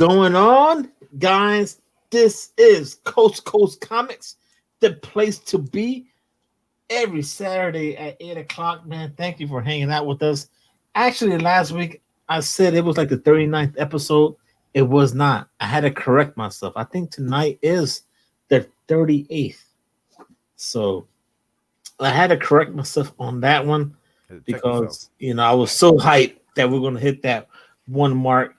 Going on, guys? This is Coast Coast Comics, the place to be every Saturday at 8 o'clock. Man, thank you for hanging out with us. Actually, last week I said it was like the 39th episode. It was not. I had to correct myself. I think tonight is the 38th. So I had to correct myself on that one Check yourself. because I was so hyped that we're gonna hit that one mark.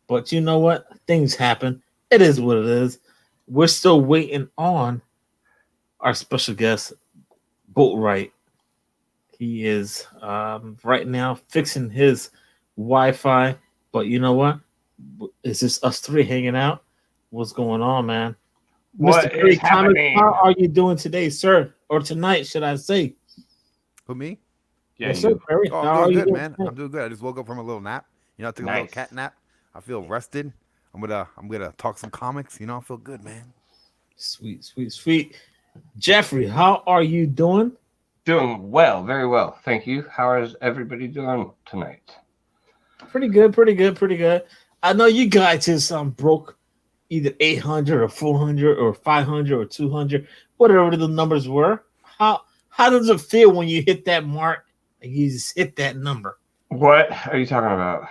But you know what? Things happen. It is what it is. We're still waiting on our special guest, Boatwright. He is right now fixing his Wi-Fi. But you know what? It's just us three hanging out. What's going on, man? Mr. What Perry is Thomas, happening? how are you doing today, sir? Or tonight, should I say? Who, me? Yeah, Yes, sir, you. Perry. Oh, How I'm are doing you good, doing man. tonight? I'm doing good. I just woke up from a little nap. I took a little Nice. cat nap. I feel rested. I'm gonna talk some comics. I feel good, man. Sweet, sweet, sweet. Jeffrey, how are you doing? Doing well, very well. Thank you. How is everybody doing tonight? Pretty good, pretty good, pretty good. I know you guys just broke either 800 or 400 or 500 or 200, whatever the numbers were. How does it feel when you hit that mark and you just hit that number? What are you talking about?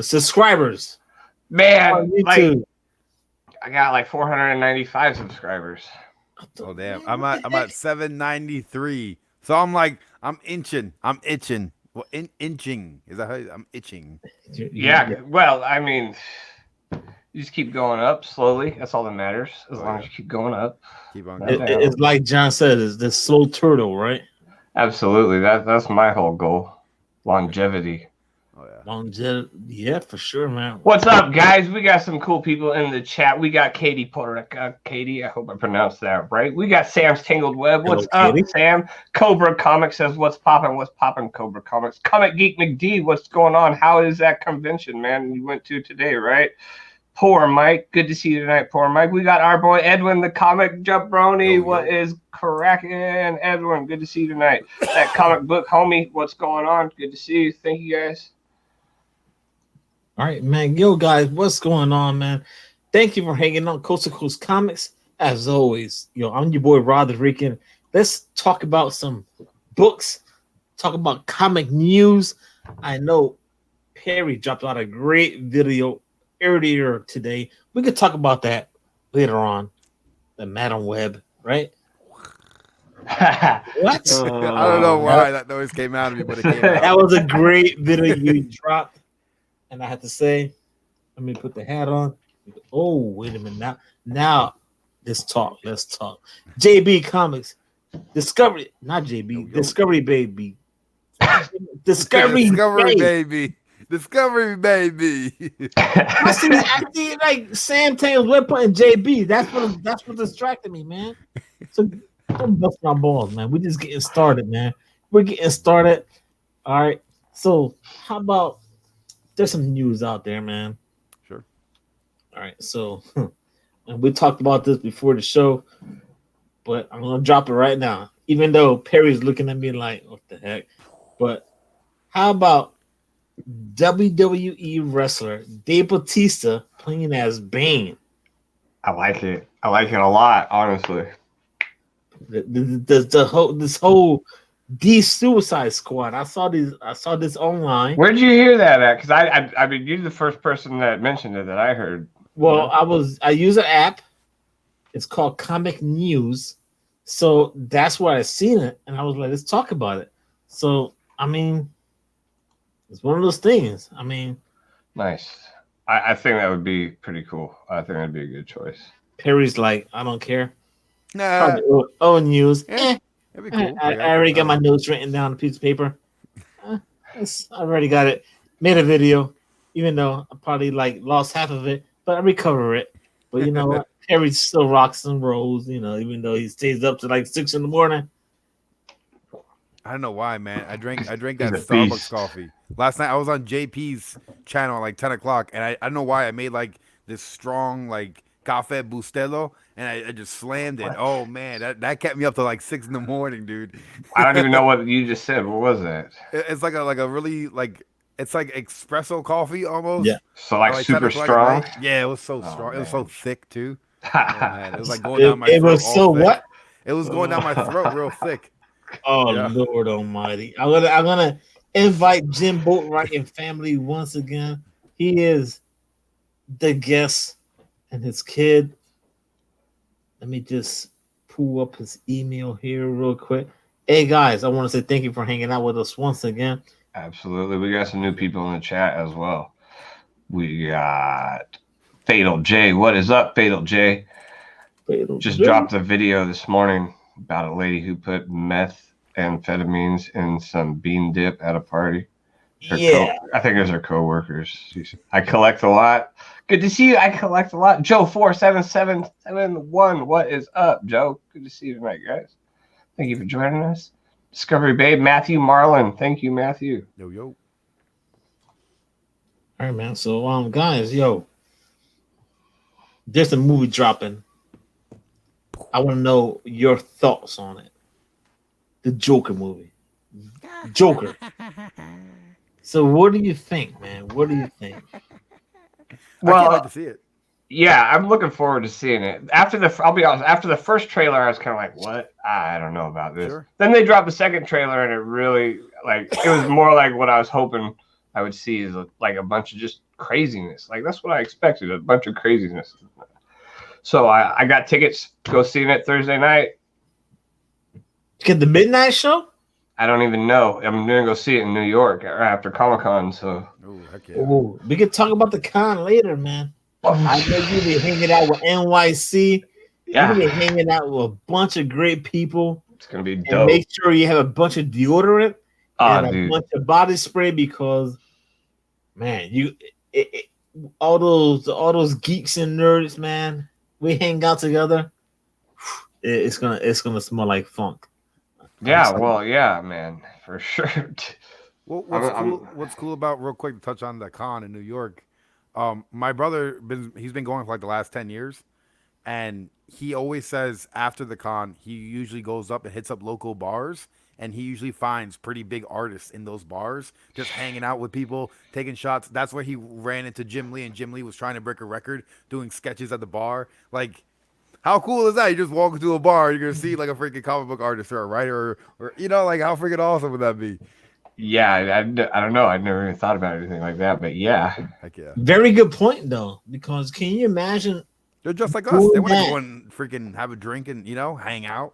Subscribers on Man, YouTube. I got like 495 subscribers. Oh damn. I'm at 793. So I'm inching. I'm itching. Well, inching is that how I'm itching? Yeah, well, I mean, you just keep going up slowly. That's all that matters. As long as you keep going up. Keep on It- going. It's like John said, it's the slow turtle, right? Absolutely. That's my whole goal. Longevity. Oh yeah. Longevity, yeah, for sure, man. What's up, guys? We got some cool people in the chat. We got Katie Porrica. Katie, I hope I pronounced that right. We got Sam's Tangled Web. What's Hello, up, Katie. Sam? Cobra Comics says, what's poppin', Cobra Comics? Comic Geek McD, what's going on? How is that convention, man, you went to today, right? Poor Mike. Good to see you tonight, poor Mike. We got our boy Edwin, the comic jumproni. Yo. What is cracking? Edwin, good to see you tonight. That comic book homie, what's going on? Good to see you. Thank you, guys. All right, man. Yo, guys, what's going on, man? Thank you for hanging on Coast to Coast Comics. As always, I'm your boy Roderick. Let's talk about some books, talk about comic news. I know Perry dropped out a great video earlier today. We could talk about that later on. The Madam Web, right? What? I don't know why that noise came out of me, but it came out. That was a great video you dropped. And I have to say, let me put the hat on. Oh, wait a minute. Now let's talk. JB Comics. Discovery, not JB, Yo. Discovery Baby. Discovery baby. Discovery baby. I see like Sam Taylor's web putting JB. That's what distracted me, man. So don't bust my balls, man. We're just getting started, man. We're getting started. All right. So how about there's some news out there, man. Sure. All right. So and we talked about this before the show, but I'm gonna drop it right now. Even though Perry's looking at me like, what the heck? But how about WWE wrestler Dave Bautista playing as Bane? I like it. I like it a lot, honestly. This whole D Suicide Squad. I saw this online. Where'd you hear that at? Because I mean, you're the first person that mentioned it that I heard. Well, I use an app. It's called Comic News. So that's where I seen it, and I was like, let's talk about it. So I mean, it's one of those things. I mean, Nice. I think that would be pretty cool. I think that'd be a good choice. Perry's like, I don't care. Nah. Oh, news. Yeah, that'd be cool. I already got my notes written down on a piece of paper. I already got it. Made a video, even though I probably lost half of it, but I recover it. But you know what? Perry still rocks and rolls, even though he stays up to like 6 a.m. I don't know why, man. I drank that He's a Starbucks beast. coffee. Last night I was on JP's channel at like 10 o'clock, and I don't know why I made like this strong like Cafe Bustelo, and I just slammed it. Oh man, that kept me up to like 6 in the morning, dude. I don't even know what you just said. What was that? It's like a really like It's like espresso coffee almost. Yeah. So like At 10 super o'clock at strong. night. Yeah, it was so Oh, strong. It was so man. thick too. Oh man, it was like going It, down my it throat was all so thick. what? It was going down my throat real thick. Oh Yeah. Lord Almighty! I'm gonna invite Jim Boatwright and family once again. He is the guest and his kid. Let me just pull up his email here real quick. Hey guys, I want to say thank you for hanging out with us once again. Absolutely. We got some new people in the chat as well. We got Fatal J. What is up, Fatal J? Just dropped a video this morning about a lady who put methamphetamines in some bean dip at a party. Yeah, I think it was her coworkers. I collect a lot. Good to see you. I collect a lot. Joe 47771. What is up, Joe? Good to see you tonight, guys. Thank you for joining us. Discovery Babe, Matthew Marlin. Thank you, Matthew. Yo. all right, man. So, guys, yo, there's a movie dropping. I want to know your thoughts on it. The Joker movie. Joker. So, what do you think, man? What do you think? I can't wait to see it. Yeah, I'm looking forward to seeing it. I'll be honest, after the first trailer, I was kind of like, what? I don't know about this. Sure. Then they dropped the second trailer, and it really, it was more like what I was hoping I would see is like a bunch of just craziness. Like, that's what I expected, a bunch of craziness. So I got tickets to go see it Thursday night. Get the midnight show? I don't even know. I'm going to go see it in New York after Comic-Con, so. Oh, heck yeah. Ooh, we can talk about the con later, man. I know you be hanging out with NYC. Yeah. You be hanging out with a bunch of great people. It's going to be And dope. make sure you have a bunch of deodorant and a bunch of body spray because, man, all those geeks and nerds, man, we hang out together. It's gonna smell like funk. Yeah, well, yeah, man, for sure. Well, what's cool about, real quick to touch on the con in New York, my brother he's been going for like the last 10 years, and he always says after the con he usually goes up and hits up local bars, and he usually finds pretty big artists in those bars just hanging out with people, taking shots. That's where he ran into Jim Lee, and Jim Lee was trying to break a record doing sketches at the bar. Like, how cool is that? You just walk into a bar, you're gonna see like a freaking comic book artist or a writer, or like, how freaking awesome would that be? Yeah, I don't know. I'd never even thought about anything like that, but yeah. Heck yeah. Very good point, though, because can you imagine? They're just like us. They want to go and freaking have a drink and, hang out.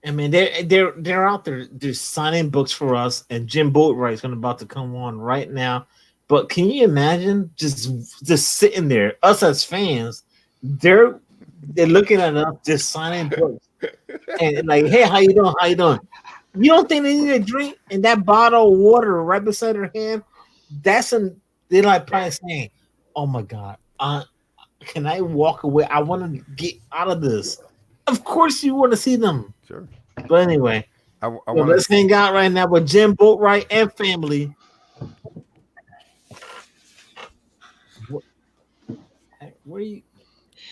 I mean, they're out there. They're signing books for us, and Jim Boatwright's about to come on right now. But can you imagine just sitting there, us as fans? They're looking at us, just signing books, and like, hey, how you doing? How you doing? You don't think they need a drink? And that bottle of water right beside her hand, they're like probably saying, oh my God, can I walk away? I want to get out of this. Of course you want to see them. Sure. But anyway, let's hang out right now with Jim Boatwright and family. Where are you?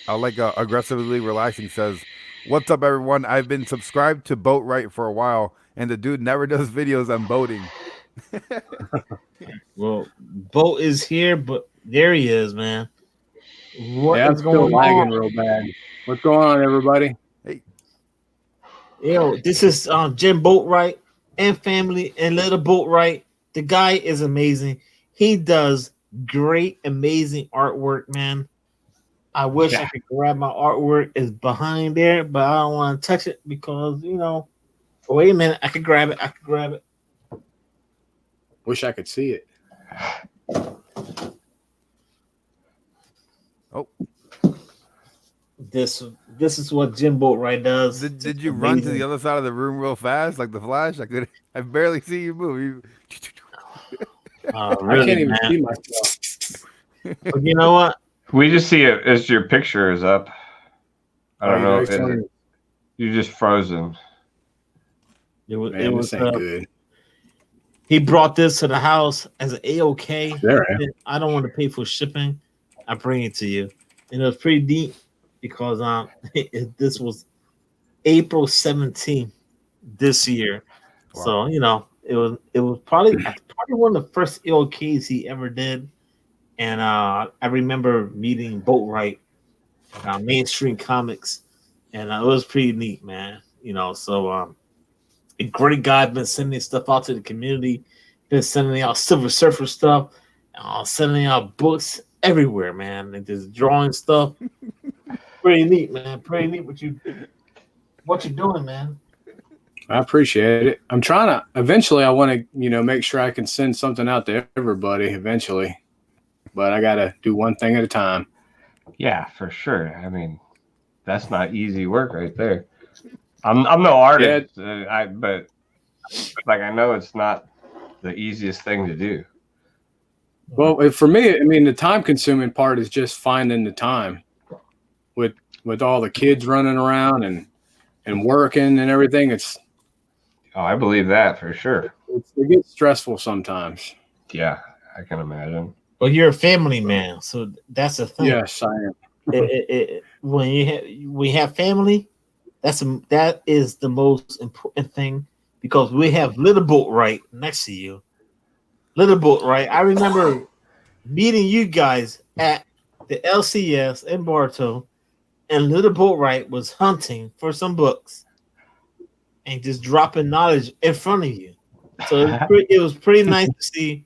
I like aggressively relaxing says, "What's up, everyone? I've been subscribed to Boatwright for a while, and the dude never does videos on boating." Well, Boat is here, but there he is, man. I'm still lagging real bad. What's going on, everybody? Hey, yo, this is Jim Boatwright and family and little Boatwright. The guy is amazing. He does great, amazing artwork, man. I wish I could grab my artwork. It's behind there, but I don't want to touch it because, wait a minute. I could grab it. Wish I could see it. Oh. This is what Jim Boatwright does. Did you run to the other side of the room real fast, like the Flash? I barely see you move. Really, I can't even man. see myself. But you know what? We just see it as your picture is up. I don't know. You're just frozen. It was this ain't good. He brought this to the house as an A-OK. There, I don't want to pay for shipping. I bring it to you. And it was pretty deep because this was April 17th this year. Wow. So, It was probably one of the first LKs he ever did, and I remember meeting Boatwright, Mainstream Comics, and it was pretty neat, man. So a great guy, been sending stuff out to the community, been sending out Silver Surfer stuff, sending out books everywhere, man, and just drawing stuff. Pretty neat, man. Pretty neat what you're doing, man. I appreciate it. I'm trying to. Eventually, I want to, make sure I can send something out to everybody. Eventually, but I got to do one thing at a time. Yeah, for sure. I mean, that's not easy work right there. I'm no artist, but like I know it's not the easiest thing to do. Well, for me, I mean, the time-consuming part is just finding the time with all the kids running around and working and everything. Oh, I believe that for sure. It gets stressful sometimes. Yeah, I can imagine. Well, you're a family man, so that's the thing. Yes, I am. When we have family, that is the most important thing, because we have Little Boatwright next to you. Little Boatwright, I remember meeting you guys at the LCS in Bartow, and Little Boatwright was hunting for some books and just dropping knowledge in front of you. So it was pretty nice to see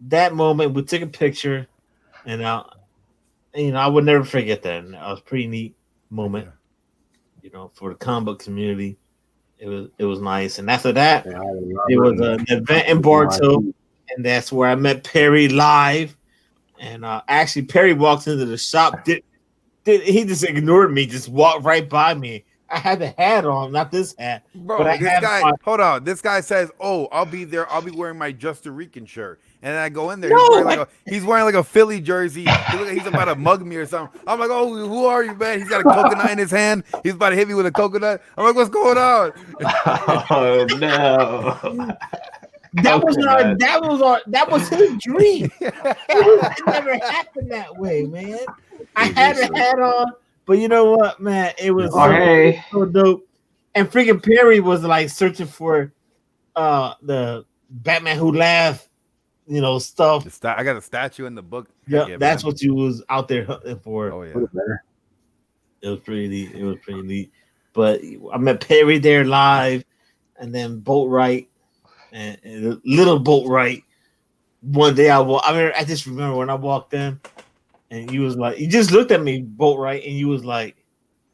that moment. We took a picture, and I would never forget that. And that was a pretty neat moment, for the comic book community. It was nice. And after that, it was an event in Bartow, and that's where I met Perry live. And actually, Perry walked into the shop. He just ignored me, just walked right by me. I had the hat on, not this hat. Bro, but hold on. This guy says, "Oh, I'll be there. I'll be wearing my Just a Rican shirt." And then I go in there. No, he's wearing like a Philly jersey. He's about to mug me or something. I'm like, "Oh, who are you, man?" He's got a coconut in his hand. He's about to hit me with a coconut. I'm like, "What's going on?" Oh no. That was his dream. It never happened that way, man. I had a hat on, but you know what, man? It was so dope. And freaking Perry was like searching for the Batman Who Laughed, stuff. I got a statue in the book. Yeah, that's what you was out there hunting for. Oh yeah, it was pretty neat. But I met Perry there live, and then Boatwright and Little Boatwright. One day I just remember when I walked in, and you just looked at me, Boatwright, and you was like,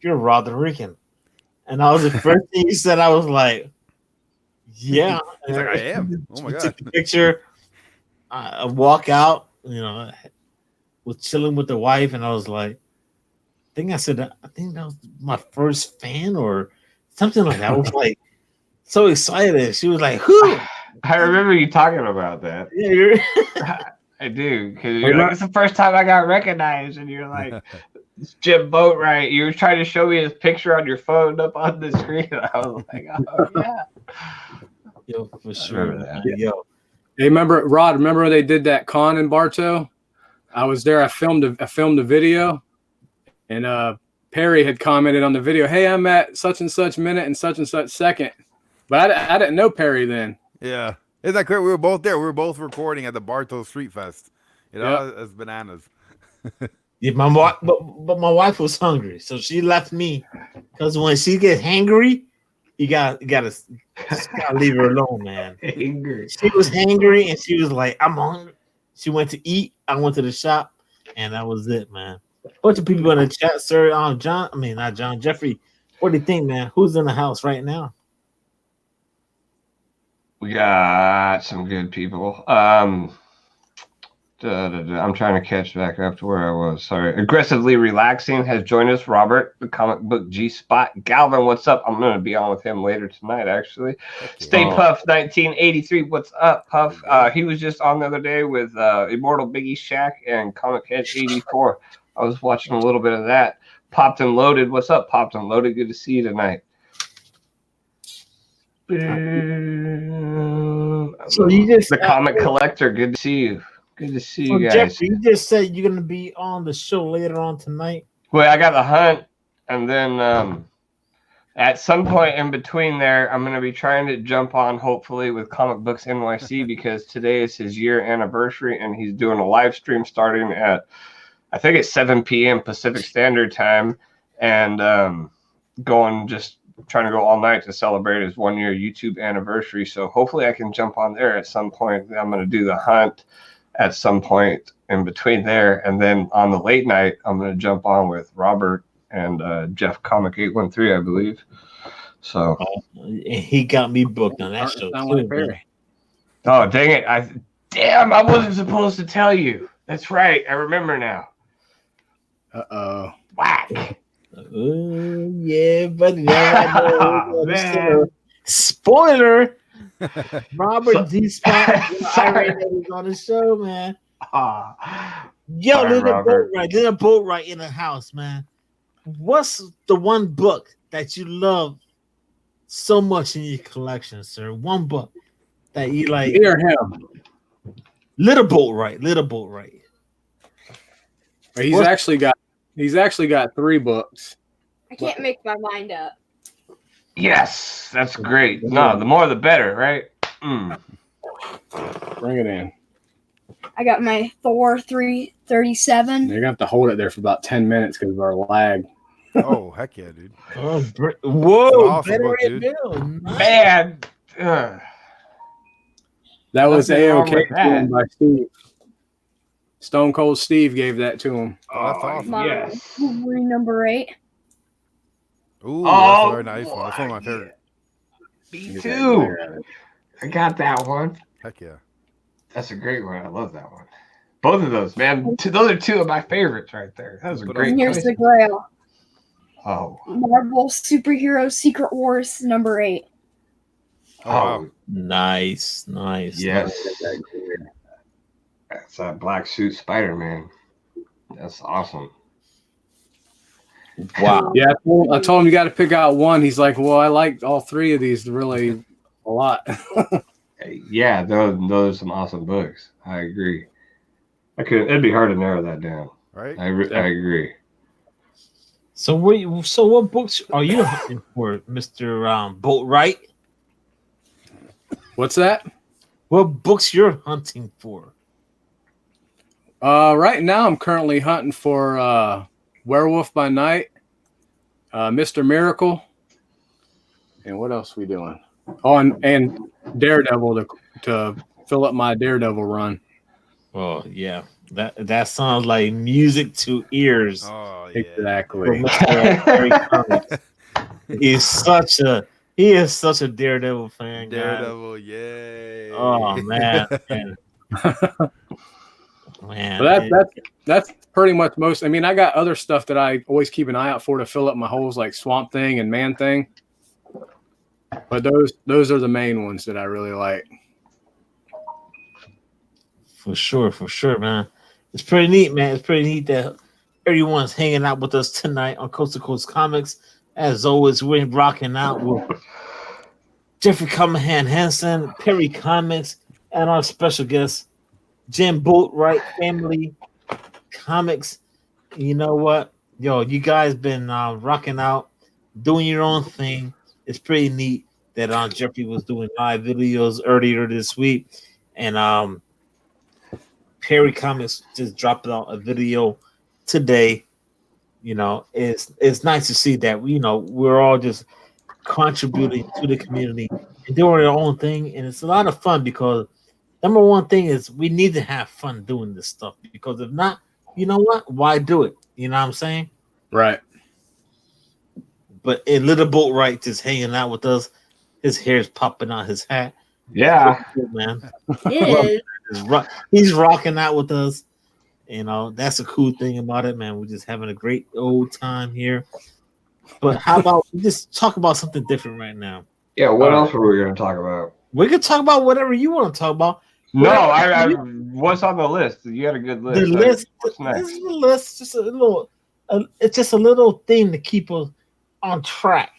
"You're Roger Rican," and I was the first thing you said. I was like, "Yeah." He's like, "I am." Oh my god! Took the picture. I walk out, was chilling with the wife, and I was like, I think that was my first fan or something like that. I was like so excited. She was like, "Who?" I remember you talking about that. Yeah, I do, because it's the first time I got recognized, and you're like, "It's Jim Boatwright." You were trying to show me his picture on your phone up on the screen. And I was like, "Oh yeah." Yo, for sure. Yo. Hey, Rod, remember when they did that con in Bartow? I was there. I filmed a video, and Perry had commented on the video, "Hey, I'm at such and such minute and such second." But I didn't know Perry then. Yeah. Isn't that great? We were both there. We were both recording at the Bartow Street Fest. It's bananas. Yeah, but my wife was hungry, so she left me, because when she gets hangry, you gotta leave her alone, man. Angry. She was hangry, and she was like, "I'm hungry." She went to eat. I went to the shop, and that was it, man. Bunch of people in the chat, sir. Not John. Jeffrey, what do you think, man? Who's in the house right now? We got some good people. I'm trying to catch back up to where I was. Sorry. Aggressively Relaxing has joined us. Robert, the comic book G-Spot. Galvin, what's up? I'm going to be on with him later tonight, actually. Stay Puff 1983. What's up, Puff? He was just on the other day with Immortal Biggie Shack and Comic Head 84. I was watching a little bit of that. Popped and Loaded. What's up, Popped and Loaded? Good to see you tonight. So you just the comic collector. Good to see you. Good to see you guys. Jeffrey, you just said you're gonna be on the show later on tonight. Well, I got the hunt, and then at some point in between there, I'm going to be trying to jump on, hopefully, with Comic Books NYC because today is his year anniversary, and he's doing a live stream starting at, I think it's 7 p.m. Pacific Standard Time, and just trying to go all night to celebrate his 1 year YouTube anniversary. So hopefully I can jump on there at some point. I'm going to do the hunt at some point in between there, and then on the late night, I'm going to jump on with Robert and Jeff Comic 813, I believe. So he got me booked on that show too. Perry. Oh, dang it. I wasn't supposed to tell you. That's right. I remember now. Uh-oh. Whack. Yeah, buddy. Oh, man. Spoiler. Robert D. Spot was on the show, man. Yo, Sorry, there's Robert. a Boatwright in the house, man. What's the one book that you love so much in your collection, sir? One book that you like. Hear him. Little Boatwright. He's actually got 3 books. I can't make my mind up. Yes, that's great. No, the more the better, right? Bring it in. I got my Thor 337. You're gonna have to hold it there for about 10 minutes because of our lag. Oh, heck yeah, dude. Oh, That's whoa, an awesome better book, Red dude. Bill. Nice. Man. That was Nothing wrong A-OK with to that. him by Steve. Stone Cold Steve gave that to him. Oh, that's awesome. My Yes. Wolverine number 8. Ooh, Oh, that's a very nice one. That's one of my favorite. Me Get too. that. I got that one. Heck yeah. That's a great one. I love that one. Both of those, man. Those are 2 of my favorites right there. That was a great And here's choice. the Grail. Oh. Marvel Superhero Secret Wars number 8. Oh, wow. Nice. Yes. That's that black suit Spider-Man. That's awesome. Wow. Yeah, I told him you got to pick out one. He's like, well, I like all 3 of these really a lot. Yeah, those are some awesome books. I agree. It'd be hard to narrow that down. Right? I agree. So what books are you hunting for, Mr. Boatwright? What's that? What books you're hunting for? Right now, I'm currently hunting for Werewolf by Night, Mr. Miracle, and what else we doing? Oh, and Daredevil to fill up my Daredevil run. Oh yeah, that sounds like music to ears. Oh, yeah. Exactly. He is such a Daredevil fan. Guys. Daredevil, yay. Oh man. Man, But that's pretty much most. I mean, I got other stuff that I always keep an eye out for to fill up my holes, like Swamp Thing and Man Thing. But those are the main ones that I really like. For sure, man. It's pretty neat, man. It's pretty neat that everyone's hanging out with us tonight on Coast to Coast Comics. As always, we're rocking out with Jeffrey Cumberhan Hansen, Perry Comics, and our special guest, Jim Boatwright Family Comics. You know what? Yo, you guys been rocking out, doing your own thing. It's pretty neat that Jeffrey was doing live videos earlier this week. And Perry Comics just dropped out a video today. You know, it's nice to see that we're all just contributing to the community and doing our own thing. And it's a lot of fun because number one thing is we need to have fun doing this stuff, because if not, you know what? Why do it? You know what I'm saying? Right. But a Little Boatwright just hanging out with us. His hair's popping out his hat. Yeah. Good, man. It is. He's rocking out with us. You know, that's a cool thing about it, man. We're just having a great old time here. But how about we just talk about something different right now? Yeah, what else were we going to talk about? We can talk about whatever you want to talk about. No, I what's on the list? You had a good list. The list. What's This next? is the list. Just a little. It's just a little thing to keep us on track.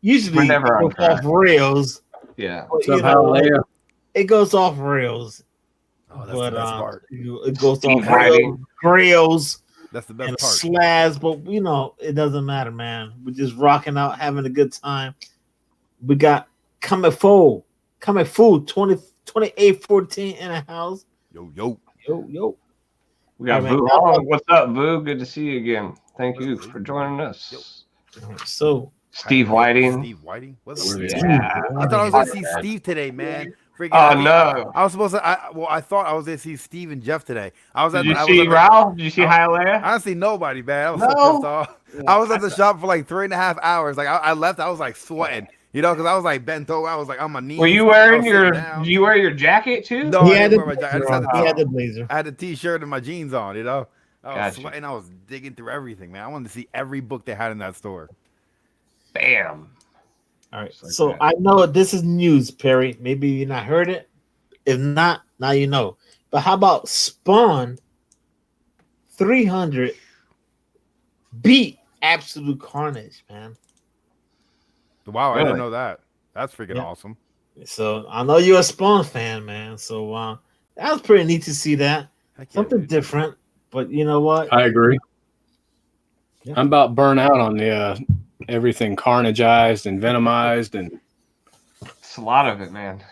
Usually, We're never on it goes off track. rails. Yeah. But, Somehow, it goes off rails. Oh, that's the best part. It goes Steve off hiding. rails. That's the best and part. slabs, but you know, it doesn't matter, man. We're just rocking out, having a good time. We got Kung Fu 2814 in the house. Yo. Yo. We got All right, Boo man. Hong. What's up, Boo? Good to see you again. Thank you for joining us. So Steve Whiting. Steve Whiting? What's up? Yeah. I thought I was gonna see Steve today, man. Freaking! Oh no! I was supposed to. I thought I was gonna see Steve and Jeff today. Did you see Ralph? Did you see Hialeah? I didn't see nobody, man. I was so pissed off. I was at the shop for like 3.5 hours. Like I left, I was like sweating, you know, because I was like bent over. I was like on my knees. Were you wearing Did you wear your jacket too? No, I didn't wear my jacket. I just had he had the blazer. I had the t-shirt and my jeans on, you know. I was Gotcha. sweating. I was digging through everything, man. I wanted to see every book they had in that store. Bam. All right. Like So that. I know this is news, Perry. Maybe you not heard it. If not, now you know. But how about Spawn 300 beat Absolute Carnage, man? Wow, Really? I didn't know that. That's freaking awesome. So I know you're a Spawn fan, man. So that was pretty neat to see that. Heck yeah, Something dude. different. But you know what? I agree. Yeah. I'm about burnt out on the everything carnageized and venomized and It's a lot of it, man.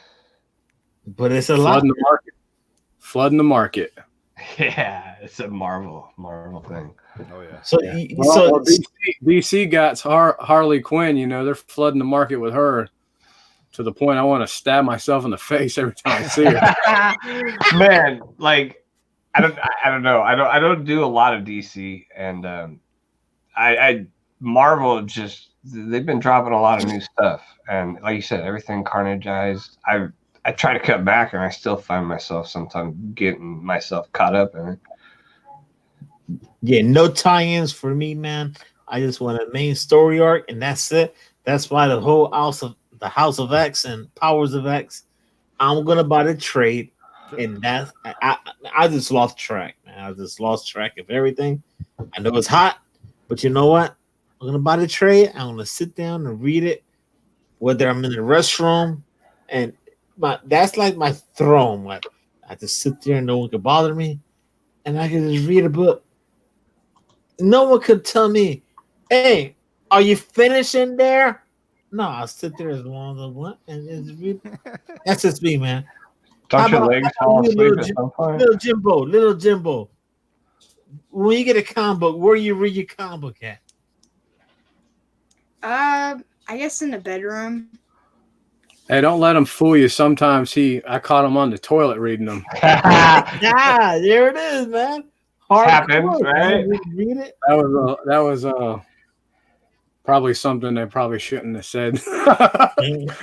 But it's a lot. Flooding the market. Yeah, it's a Marvel thing. Oh yeah. So DC got Harley Quinn. You know, they're flooding the market with her to the point I want to stab myself in the face every time I see her. Man, like I don't know. I don't do a lot of DC, and I Marvel just they've been dropping a lot of new stuff, and like you said, everything carnageized. I try to cut back, and I still find myself sometimes getting myself caught up in it. Yeah, no tie-ins for me, man. I just want a main story arc, and that's it. That's why the whole House of X and Powers of X, I'm gonna buy the trade, and that's I just lost track, man. I just lost track of everything. I know it's hot, but you know what? I'm gonna buy the trade. I'm gonna sit down and read it, whether I'm in the restroom, and that's like my throne. Like I just sit there and no one can bother me, and I can just read a book. No one could tell me, "Hey, are you finishing there?" No, I'll sit there as long as I want and just read. That's just me, man. Don't your legs fall asleep at some point? Little Jimbo. When you get a comic book, where you read your comic book at? I guess in the bedroom. Hey, don't let him fool you. Sometimes I caught him on the toilet reading them. Yeah, there it is, man. Happens, right? Read it. That was probably something they probably shouldn't have said.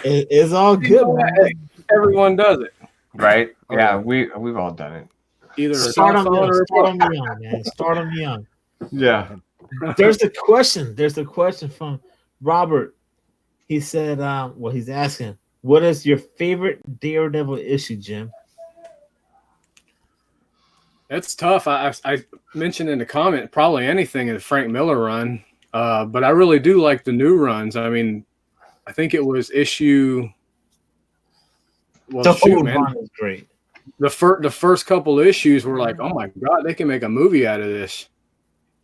It's all good, man. Everyone does it, Right? Oh, Yeah, yeah. we've all done it. either Start cell phone or them young, man. Start them young. Yeah. There's a question. There's a question from Robert. He said, he's asking, what is your favorite Daredevil issue, Jim? It's tough. I mentioned in the comment probably anything in the Frank Miller run, but I really do like the new runs. I mean, I think it was issue. Well, The whole man, run is great. the first couple of issues were like, oh my god, they can make a movie out of this.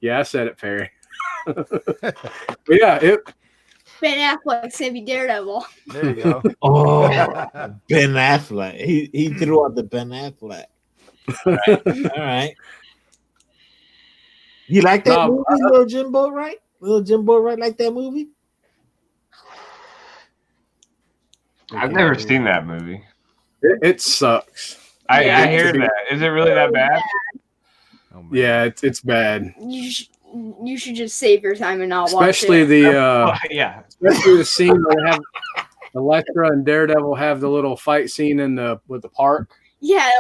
Yeah, I said it, Perry. But yeah, Ben Affleck's gonna be Daredevil. There you go. Oh, Ben Affleck. He threw out the Ben Affleck. All right. You like that movie, Little Jimbo, right? Little Jimbo, right? Like that movie? I've never seen that movie. it sucks. I hear that. Is it really that bad? Oh, man. Yeah, it's bad. You should just save your time and not Especially watch it. Yeah. especially the scene where they have Elektra and Daredevil have the little fight scene with the park. Yeah, a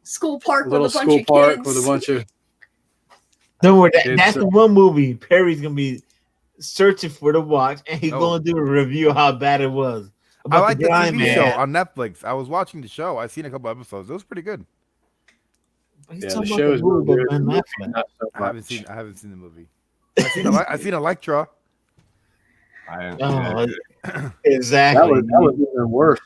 school park Little with a bunch school of park kids. with a bunch of. Don't worry. That's the one movie Perry's gonna be searching for to watch, and he's gonna do a review of how bad it was. I like the TV man. show on Netflix. I was watching the show. I've seen a couple episodes. It was pretty good. He's Yeah, talking the about show is movie really with good. Ben Affleck. Not so I much. haven't seen the movie. I've seen Elektra. Oh, exactly. That was even worse.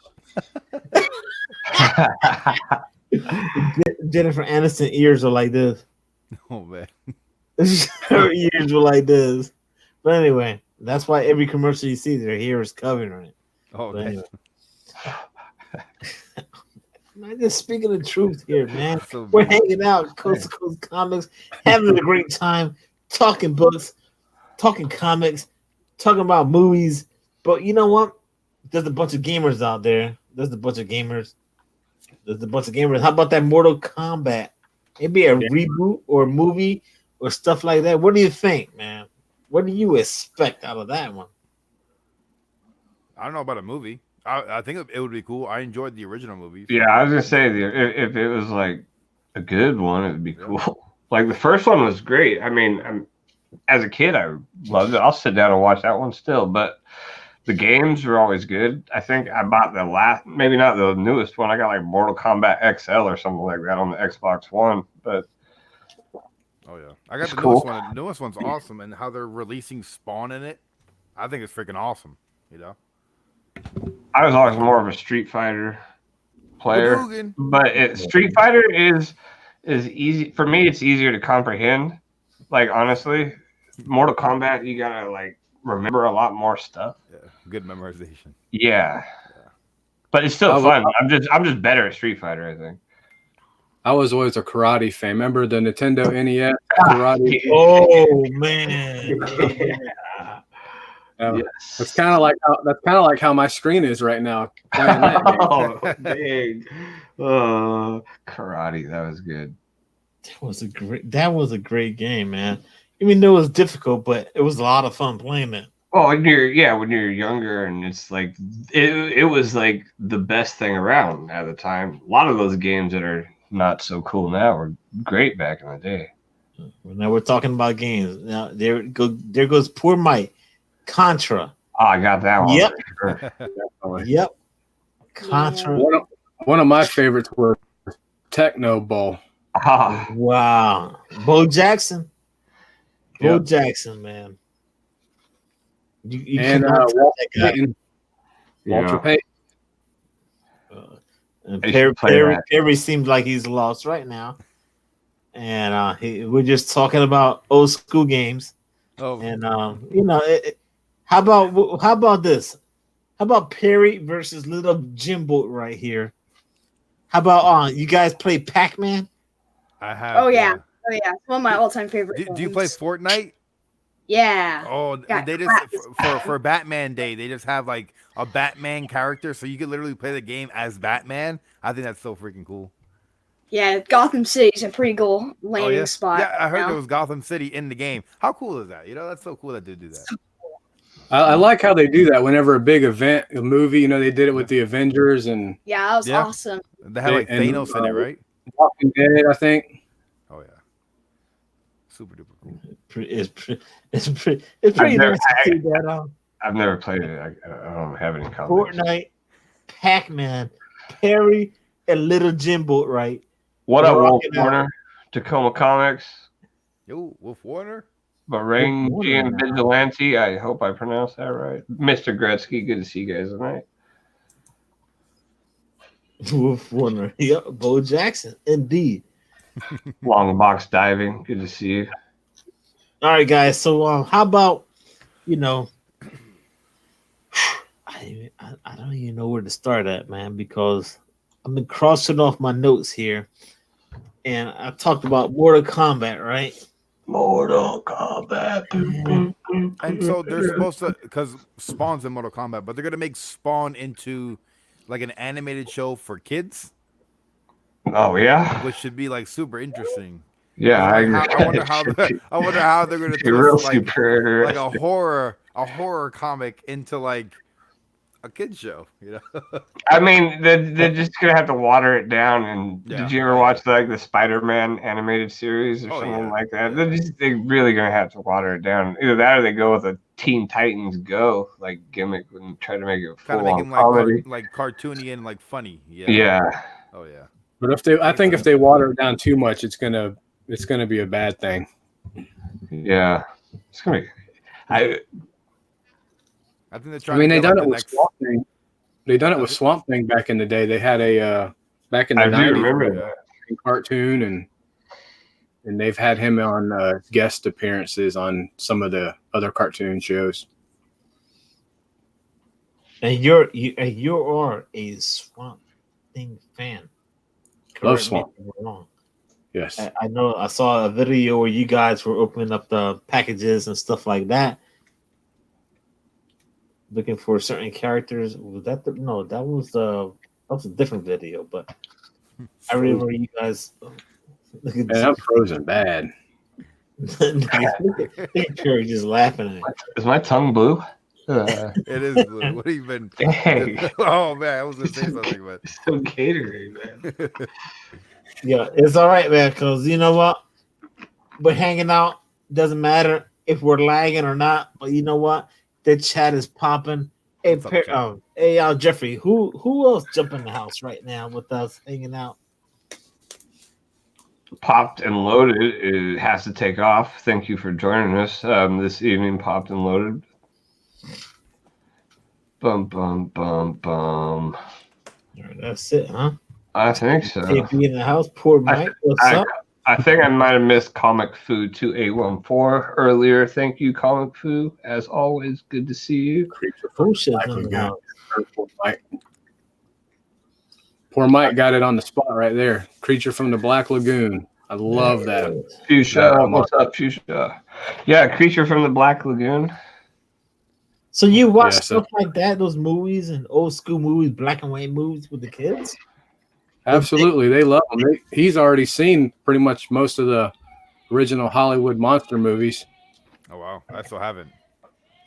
Jennifer Aniston ears are like this. Oh man. Her ears were like this. But anyway, that's why every commercial you see, their hair is covering it. Oh, But okay. anyway. Man, just speaking the truth here, man. So We're mean. hanging out, Coast to Coast Comics, having a great time, talking books, talking comics, talking about movies. But you know what? There's a bunch of gamers out there. There's a bunch of gamers. How about that Mortal Kombat? Maybe a reboot or a movie or stuff like that. What do you think, man? What do you expect out of that one? I don't know about a movie. I think it would be cool. I enjoyed the original movies. Yeah, I was gonna say if it was like a good one, it would be cool. Like the first one was great. I mean, as a kid, I loved it. I'll sit down and watch that one still. But the games were always good. I think I bought the last, maybe not the newest one. I got like Mortal Kombat XL or something like that on the Xbox One. But Oh yeah, I got It's the cool. newest one. The newest one's awesome, and how they're releasing Spawn in it, I think it's freaking awesome. You know, I was always more of a Street Fighter player. Hadouken. But Street Fighter is easy for me. It's easier to comprehend. Like honestly, Mortal Kombat, you gotta like remember a lot more stuff. Yeah, good memorization. Yeah, but it's still fun. I'm just better at Street Fighter, I think. I was always a karate fan. Remember the Nintendo NES karate? Oh man. Yes. That's kind of like how my screen is right now. Playing that game. Oh, dang. Karate, that was good. That was a great game, man. Even though it was difficult, but it was a lot of fun playing it. Oh, when you're younger, and it's like it was like the best thing around at the time. A lot of those games that are not so cool now were great back in the day. Now we're talking about games. Now there goes poor Mike. Contra. Oh, I got that one. Yep. for sure. Yep. Contra. One of my favorites were Techno Bowl. Ah, Wow. Bo Jackson. Bo Yep. Jackson, man. You And cannot tell that guy. Walter yeah. Payton. And I should play that. Perry seems like he's lost right now. And we're just talking about old school games. Oh, And how about this? How about Perry versus Little Jimbo right here? How about you guys play Pac-Man? I have. Oh yeah. Oh yeah. It's one of my all-time favorite. Do you play games. Fortnite? Yeah. Oh, Got they just for Batman Day, they just have like a Batman character, so you could literally play the game as Batman. I think that's so freaking cool. Yeah, Gotham City's a pretty cool landing yeah, spot. yeah. I heard now. there was Gotham City in the game. How cool is that? You know, that's so cool that they do that. I like how they do that whenever a big event, a movie, they did it with the Avengers and Yeah, that was Yeah. awesome. They have like And, Thanos in it, right? Walking Dead, I think. Oh yeah, super duper cool. It's pretty nice to see that. I've never played it. I don't have any comments. Fortnite, Pac-Man, Perry, and Little Jimbo, right? What up, Wolf Rocking out. Warner? Tacoma Comics, Yo, Wolf Warner. Bahrain Wolf GM Warner. Vigilante. I hope I pronounced that right. Mr. Gretzky, good to see you guys tonight. Wolf Warner. Yep, Bo Jackson, indeed. Long box diving, good to see you. All right, guys. So, how about I don't even know where to start at, man, because I've been crossing off my notes here, and I talked about Mortal Kombat, right? Mortal Kombat. And so they're supposed to, because Spawn's in Mortal Kombat, but they're gonna make Spawn into like an animated show for kids, Oh yeah, which should be like super interesting. yeah. I wonder how they're gonna real twist super. like a horror comic into like a kid show, you know? I mean, they're just gonna have to water it down. And Yeah. did you ever watch like the Spider-Man animated series or Oh, something yeah. like that? They're really gonna have to water it down. Either that or they go with a Teen Titans Go like gimmick and try to make it Kind of full make on him comedy. like cartoony and like funny. Yeah. Yeah, Oh yeah. But I think if they water it down too much, it's gonna be a bad thing. yeah. It's gonna be. I think they're I trying. mean, to they get, done like, it the with next- Swamp Thing. They done it with Swamp Thing back in the day. They had a back in the I do 90s remember yeah. that. cartoon, and and they've had him on guest appearances on some of the other cartoon shows. And you are a Swamp Thing fan. Love Correct me Swamp. if I'm wrong. Yes. I know I saw a video where you guys were opening up the packages and stuff like that, looking for certain characters. Was that no? That was a different video. But I remember you guys. Look at Man, I'm frozen bad. Perry just laughing at it. Is my tongue blue? It is blue. What have you been? Dang. Oh man, I was gonna say something, but So Gatorade, man. Yeah, it's all right, man. Because you know what, we're hanging out. Doesn't matter if we're lagging or not. But you know what, the chat is popping. Hey, What's up, chat? hey, Jeffrey. Who else jumped in the house right now with us hanging out? Popped and Loaded, it has to take off. Thank you for joining us this evening. Popped and Loaded. Bum bum bum bum. All right, that's it, huh? I think so. JP in the house. Poor Mike. What's up? I think I might have missed Comic Food 2814 earlier. Thank you, Comic Food. As always, good to see you. Creature Full shit in the house. Poor Mike got it on the spot right there. Creature from the Black Lagoon. I love that. Fuchsia, what's up, Fuchsia? Yeah, Creature from the Black Lagoon. So you watch Yeah, stuff like that, those movies and old school movies, black and white movies with the kids? Absolutely. They love him. He's already seen pretty much most of the original Hollywood monster movies. oh wow, I still haven't.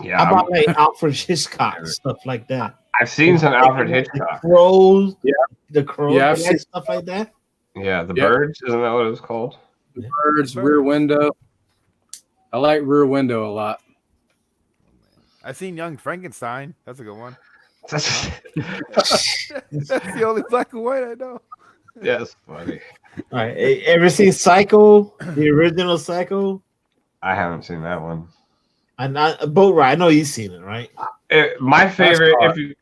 Yeah, How about like Alfred Hitchcock, stuff like that? I've seen some Alfred Hitchcock. Crows, Yeah. the Crows, Yeah, yeah, I've seen- stuff like that. Yeah, the Yeah. Birds, isn't that what it was called? The Birds, Rear Window. I like Rear Window a lot. I've seen Young Frankenstein. That's a good one. That's That's the only black and white I know. yes, funny. All right, ever seen Psycho, the original Psycho? I haven't seen that one. And Boatwright, I know you've seen it, right? My favorite, hard. if you,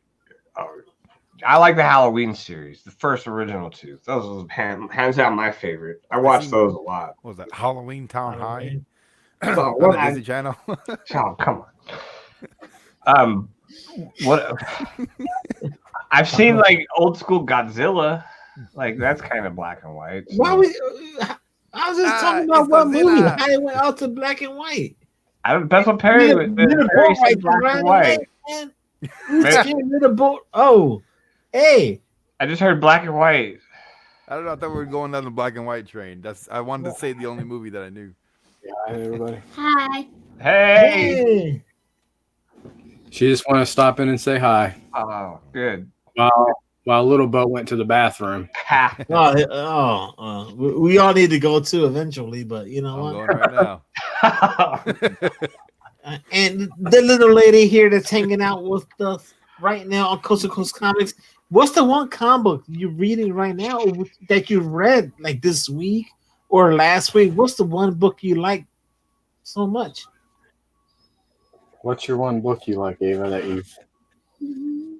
I like the Halloween series, the first original two. Those was hands down my favorite. I watched those a lot. What was that? Halloween Town High Oh, on what the Disney Channel. Oh, come on. What? I've seen like old school Godzilla. Like that's kind of black and white. So. Why we? I was just talking about it's what movie? Godzilla. How it went out to black and white. I don't. That's what Perry. You're the Perry boat right said black right and white. away, man. Who's getting rid of boat? Oh, hey. I just heard black and white. I don't know. I thought we were going down the black and white train. I wanted to say the only movie that I knew. Hi, everybody. Hi. Hey. She just wanted to stop in and say hi. Oh, good. While Little Bo went to the bathroom. Ha. We all need to go too eventually, but you know I'm what? going right now. And the little lady here that's hanging out with us right now on Coast to Coast Comics. What's the one comic book you're reading right now that you read like this week or last week? What's the one book you like so much? What's your one book you like, Ava, that you...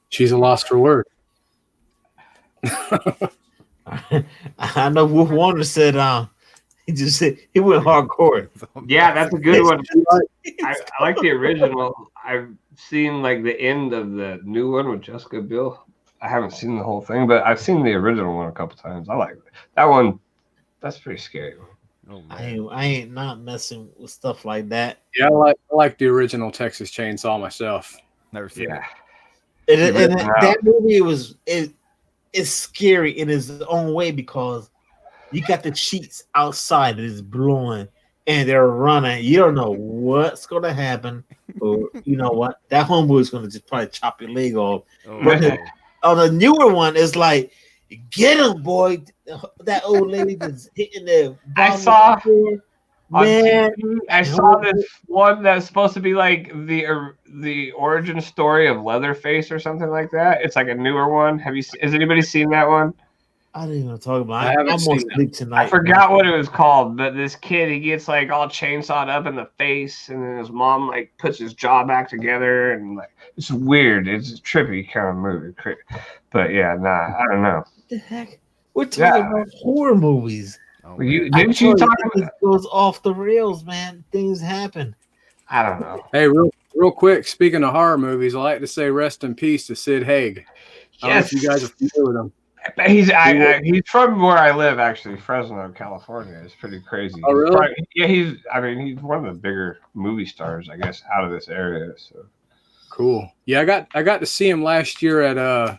She's a lost for word. I know Wolf Warner said he just said he went hardcore. Yeah, that's a good one. I like the original. I've seen like the end of the new one with Jessica Biel. I haven't seen the whole thing, but I've seen the original one a couple times. I like it. That one. That's pretty scary. Oh, man. I ain't not messing with stuff like that. Yeah, I like the original Texas Chainsaw myself. Never seen Yeah. it. And that movie it's scary in its own way because you got the sheets outside that is blowing and they're running. You don't know what's gonna happen, or you know what, that homeboy is gonna just probably chop your leg off. Oh, But no. on the newer one, it's like, get him, boy. That old lady that's hitting the I saw- On man. TV, I saw this one that's supposed to be like the origin story of Leatherface or something like that. It's like a newer one. Has anybody seen that one? I didn't even talk about. I haven't I'm seen gonna that. sleep tonight. I forgot what it was called, but this kid, he gets like all chainsawed up in the face, and then his mom like puts his jaw back together, and like it's weird. It's a trippy kind of movie. But yeah, nah, I don't know. What the heck? We're talking about horror movies. Oh, Didn't you talk about? It goes off the rails, man. Things happen. I don't know. Hey, real quick. Speaking of horror movies, I like to say rest in peace to Sid Haig. I don't know if you guys are familiar with him. He's from where I live, actually, Fresno, California. It's pretty crazy. Oh, really? He's one of the bigger movie stars, I guess, out of this area. So Cool. Yeah, I got to see him last year at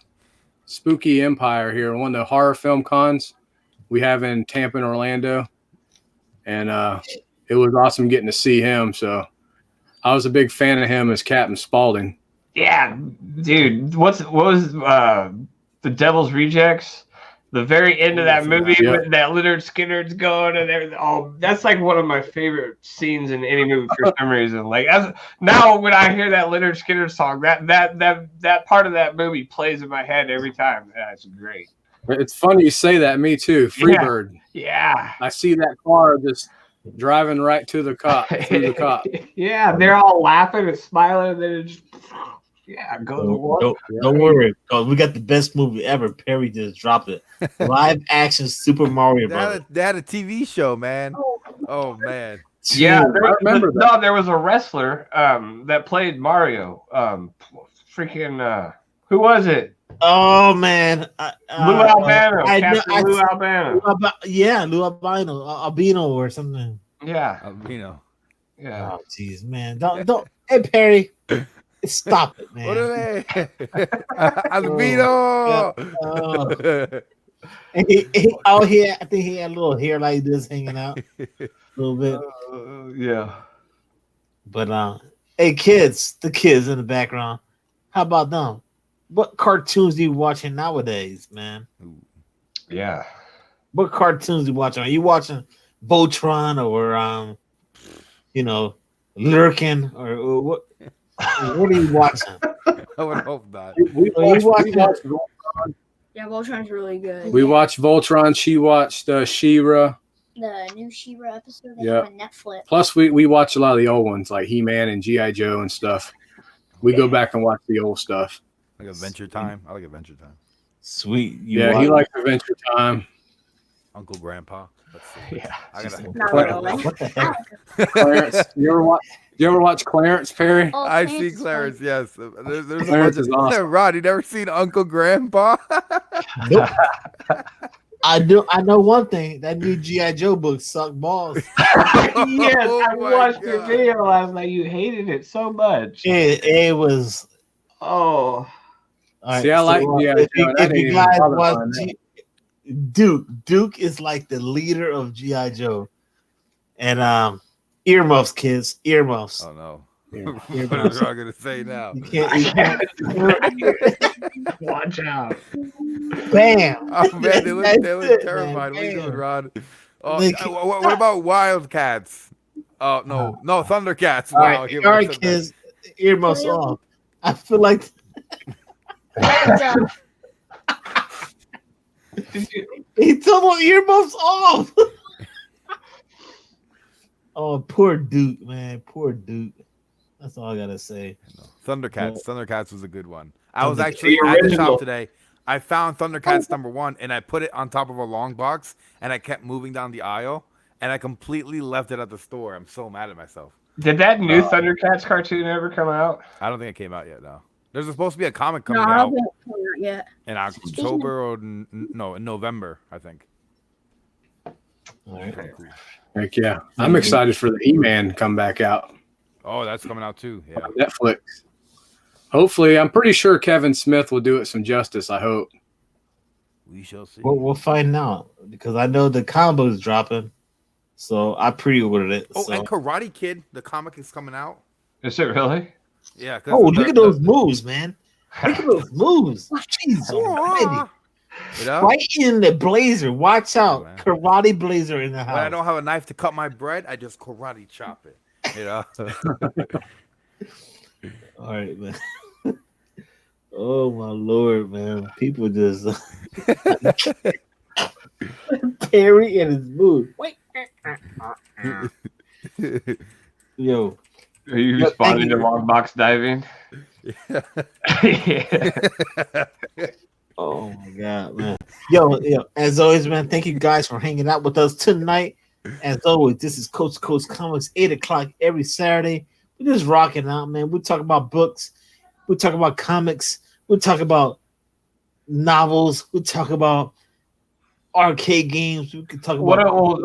Spooky Empire here, one of the horror film cons we have in Tampa and Orlando, and it was awesome getting to see him. So I was a big fan of him as Captain Spaulding. yeah, dude, what was the Devil's Rejects? The very end of that movie with that Leonard Skinner's going and everything. Oh, that's like one of my favorite scenes in any movie for some reason. Like now when I hear that Leonard Skinner song, that part of that movie plays in my head every time. That's great. It's funny you say that. Me too. Freebird. Yeah. I see that car just driving right to the cop. Through the cop. Yeah, they're all laughing and smiling, and then it just Don't worry, because we got the best movie ever. Perry just dropped it. Live action Super Mario Bros. They had a TV show, man. Oh man. Yeah, I remember that. No, there was a wrestler that played Mario. Who was it? Oh man, Lou Albano. Captain Lou Albano. Lou Albino, Albino or something. Yeah, Albino. Yeah. Oh jeez, man, don't. Hey Perry, stop it, man. What are they? Albino. I think he had a little hair like this hanging out, a little bit. Yeah. But hey, kids, the kids in the background, how about them? What cartoons are you watching nowadays, man? Yeah. What cartoons are you watching? Are you watching Voltron or Lurkin or what? What are you watching? I would hope not. We watched Voltron. Yeah, Voltron's really good. We watched Voltron. She watched She-Ra. The new She-Ra episode they have on Netflix. Plus, we watch a lot of the old ones like He-Man and G.I. Joe and stuff. We go back and watch the old stuff. Like Adventure Time. I like Adventure Time. Sweet. He likes Adventure Time. Uncle Grandpa. Let's see. Yeah. What the heck? Clarence. You ever watch Clarence, Perry? Oh, I Clarence see is Clarence, fun. yes. There's Clarence is awesome. Rod, you never seen Uncle Grandpa? Nope. I know one thing. That new G.I. Joe book sucked balls. Yes, Oh I my watched your God. video last night. You hated it so much. It was. Oh. All right, See, I like G.I. Joe. If you guys watch Duke is like the leader of G.I. Joe. And earmuffs, kids. Earmuffs. Oh no. Yeah, What earmuffs. am I gonna say now? You can't Watch out. Bam. Oh man, they look That's terrified. it, What are you man. doing, Rod? Oh, Like- what about Wildcats? Oh no, Thundercats. All Wow, right, he all almost right, said that. kids. Earmuffs off. I feel like he told them earmuffs off. Oh, poor Duke, man. Poor Duke. That's all I gotta say. Thundercats. Thundercats was a good one. I was The actually at the original. shop today. I found Thundercats #1 and I put it on top of a long box and I kept moving down the aisle and I completely left it at the store. I'm so mad at myself. Did that new Thundercats cartoon ever come out? I don't think it came out yet. No, there's supposed to be a comic No, coming I out don't think it's coming out yet. in October or in November, I think. All right. Heck yeah. I'm excited for the He-Man to come back out. Oh, that's coming out too. Yeah. Netflix. Hopefully, I'm pretty sure Kevin Smith will do it some justice, I hope. We shall see. We'll find out because I know the combo is dropping, so I pre-ordered it. Oh, so. and Karate Kid, the comic is coming out. Is it really? Yeah. Oh, look at those moves, man! Look at those moves. Jeez, almighty. You know? Right in the blazer. Watch out, man. karate blazer in the When I house. don't have a knife to cut my bread, I just karate chop it. You know. All right, man. Oh my lord, man! People just Perry and his mood. Wait, yo, Are you Yep, responding thank to you. long box diving? Yeah. oh my god, man! Yo, as always, man, thank you guys for hanging out with us tonight. As always, this is Coast to Coast Comics, 8 o'clock every Saturday. We're just rocking out, man. We talk about books, we talk about comics, we talk about novels, we talk about arcade games, we can talk What about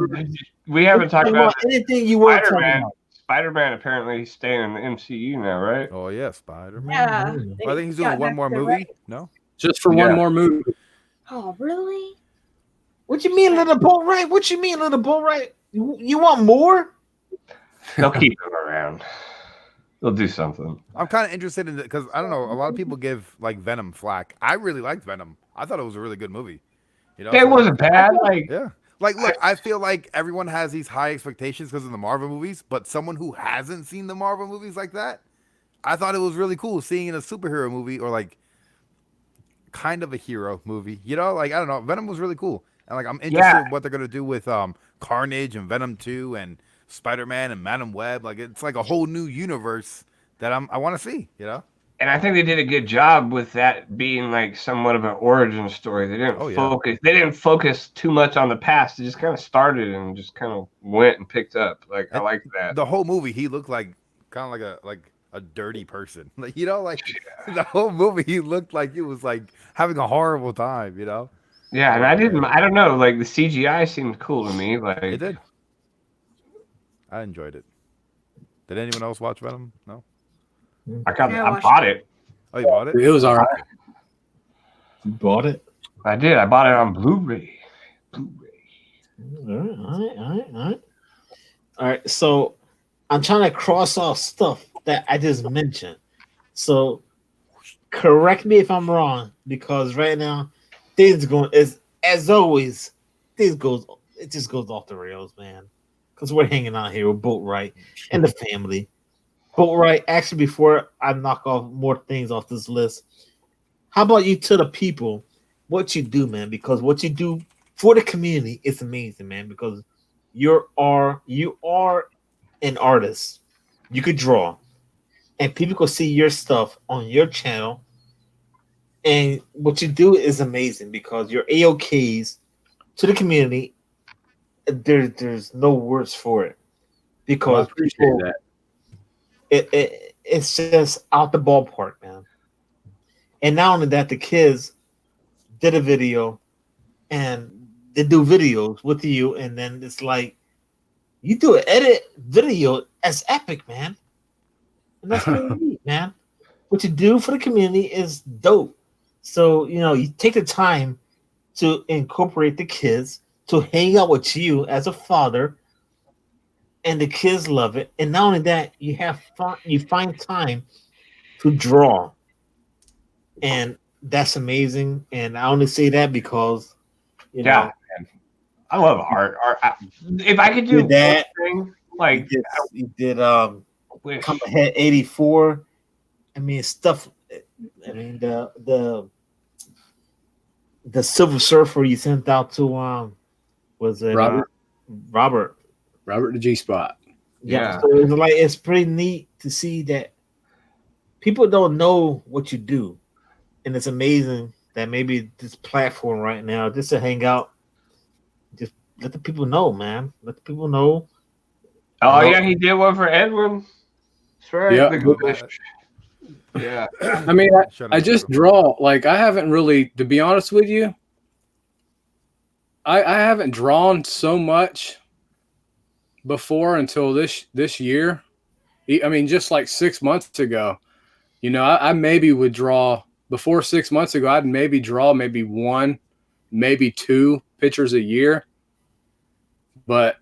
we haven't talked about anything you want to talk Spider-Man. about. Spider-Man apparently he's staying in the MCU now, right? Oh yeah, Spider-Man. Yeah. Well, I think he's doing one more movie. No. Just for one more movie. Oh, really? What you mean, little Boatwright? What you mean, little Boatwright? You want more? They'll keep him around. They'll do something. I'm kind of interested in it because I don't know. A lot of people give like Venom flack. I really liked Venom. I thought it was a really good movie. You know, It wasn't bad. Like, yeah. Like, look, I feel like everyone has these high expectations because of the Marvel movies, but someone who hasn't seen the Marvel movies like that, I thought it was really cool seeing in a superhero movie or like kind of a hero movie. You know, like I don't know, Venom was really cool, and like I'm interested in what they're gonna do with Carnage and Venom 2 and Spider-Man and Madam Web. Like it's like a whole new universe that I want to see. You know. and I think they did a good job with that being like somewhat of an origin story. They didn't focus. They didn't focus too much on the past. They just kind of started and just kind of went and picked up. Like I like that. The whole movie, he looked like kind of like a dirty person. Like you know, like the whole movie, he looked like he was like having a horrible time. You know. Yeah, and I don't know. Like the CGI seemed cool to me. Like it did. I enjoyed it. Did anyone else watch Venom? No. I bought it. Oh, you bought it? It was all right. You bought it? I did. I bought it on Blu-ray. All right. All right. So I'm trying to cross off stuff that I just mentioned. So correct me if I'm wrong, because right now things going as always. It just goes off the rails, man. Because we're hanging out here with Boatwright and the family. Boatwright, actually, before I knock off more things off this list, how about you tell the people what you do, man? Because what you do for the community is amazing, man. Because you are an artist. You could draw, and people can see your stuff on your channel. And what you do is amazing because your AOKs to the community, there's no words for it. Because I appreciate that. It's just out the ballpark, man. And not only that, the kids did a video and they do videos with you, and then it's like you do an edit video as epic, man. And that's pretty neat, man. What you do for the community is dope. So, you take the time to incorporate the kids to hang out with you as a father. And the kids love it, and not only that, you have fun. You find time to draw, and that's amazing. And I only say that because, man. I love art. If I could do that thing, like you did, Come Ahead 84. I mean, stuff. I mean, the Silver Surfer you sent out to was it Robert the G-Spot. Yeah. So it's pretty neat to see that people don't know what you do. And it's amazing that maybe this platform right now, just to hang out, just let the people know, man. Let the people know. Oh, yeah, he did one for Edwin. That's right. Yeah. I mean, I just draw. Like, I haven't really, to be honest with you, I haven't drawn so much before until this year. I mean, just like 6 months ago, I maybe would draw before 6 months ago. I'd maybe draw maybe one, maybe two pictures a year. But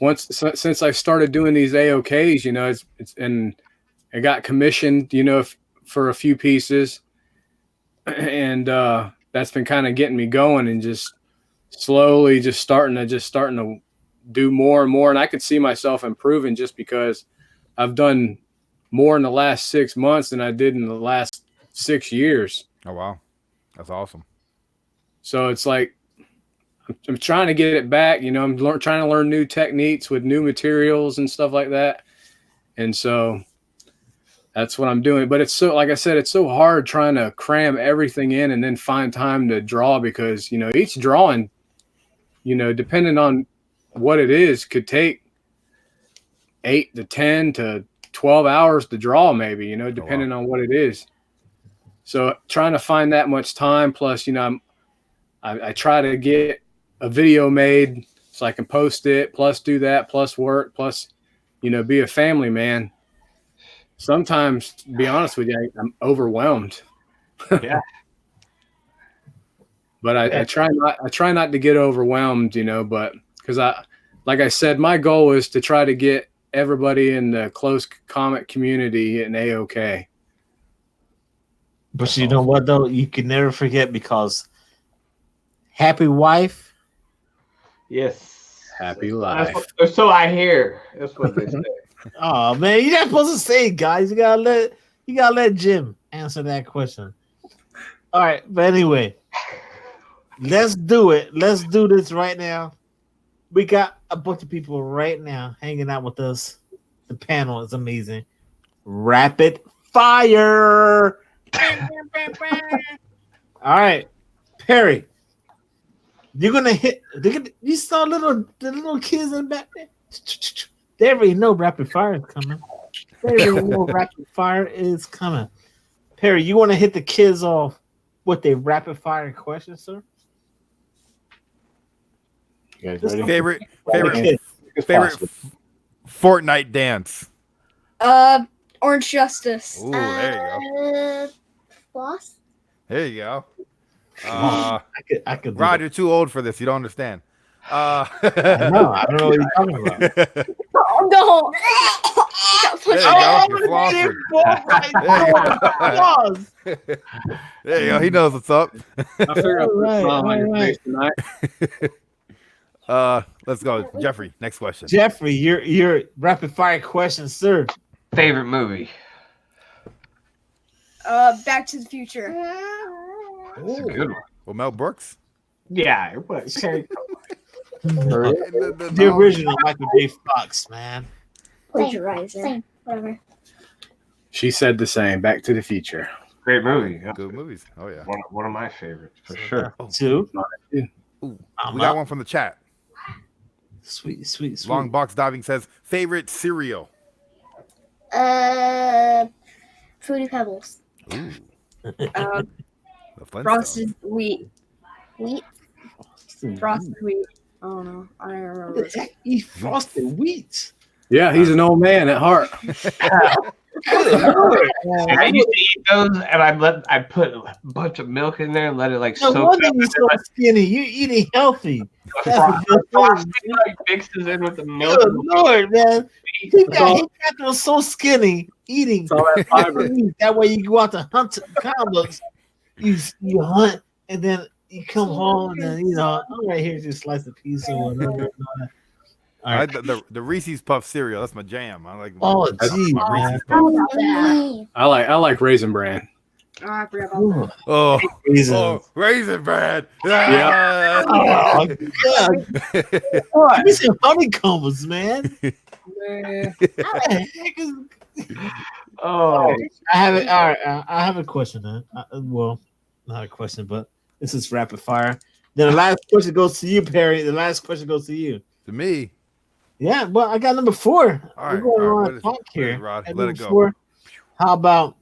since I started doing these AOKs, and I got commissioned, for a few pieces, and that's been kind of getting me going and just slowly just starting to do more and more, and I could see myself improving just because I've done more in the last 6 months than I did in the last 6 years. Oh wow, that's awesome. So it's like I'm trying to get it back. I'm trying to learn new techniques with new materials and stuff like that, and so that's what I'm doing. But it's so, like I said, it's so hard trying to cram everything in and then find time to draw because, each drawing, depending on what it is, could take 8 to 10 to 12 hours to draw, maybe, depending on what it is. So trying to find that much time, plus, I try to get a video made so I can post it, plus do that, plus work, plus, be a family man. Sometimes, to be honest with you, I'm overwhelmed. Yeah. But I try not to get overwhelmed, but because like I said, my goal is to try to get everybody in the close comic community in A-OK. But you know what though? You can never forget because happy wife. Yes. Happy life. So I hear. That's what they say. Oh man, you're not supposed to say it, guys. You gotta let Jim answer that question. All right, but anyway, let's do it. Let's do this right now. We got a bunch of people right now hanging out with us. The panel is amazing. Rapid fire. All right, Perry. You're gonna hit. You saw the little kids in the back there. They already know rapid fire is coming. They already know rapid fire is coming. Perry, you want to hit the kids off with a rapid fire question, sir? You guys ready? Favorite Fortnite dance. Orange Justice. Ooh, there you go. Floss? There you go. I could. Rod, you're too old for this. You don't understand. I know. I don't know what you're talking about. Oh, no. There you go. There you go. He knows what's up. I figure I'll put a smile on your face tonight. Let's go, Jeffrey. Next question. Jeffrey, your rapid fire question, sir. Favorite movie? Back to the Future. That's a good one. Well, Mel Brooks. Yeah, it was. The original Michael J. Fox, man. Plagiarizer. Whatever. She said the same. Back to the Future. Great movie. Yeah. Good movies. Oh yeah. One of my favorites for sure. Two. Ooh, we got one from the chat. Sweet. Long Box Diving says favorite cereal. Fruity Pebbles. Ooh. The Flintstones. Frosted wheat. Frosted wheat. Oh no, I don't remember. Eat frosted wheat. Yeah, he's an old man at heart. I used to eat those, and I put a bunch of milk in there and let it like No soak wonder up. you're so skinny. You're eating healthy. The frosting like mixes in with the milk. Good Lord, man. He got them so skinny eating. It's all that fiber. That way you go out to hunt comics. You hunt and then you come home and then all right, here's your slice of pizza or whatever. All right. The Reese's Puff cereal. That's my jam. I like. Oh, geez, my man. Reese's Puff. I like Raisin Bran. Oh, I forgot about that. Oh, Raisins. Raisin Bran. Yeah. Oh, God. Give me some honeycombs, man. Oh, I have it. All right, I have a question. Then, well, not a question, but this is rapid fire. Then the last question goes to you, Perry. The last question goes to you. To me. Yeah, well, I got number 4. All right, We're going all right, on a clock here. Rod? At Let it number go. 4, how about?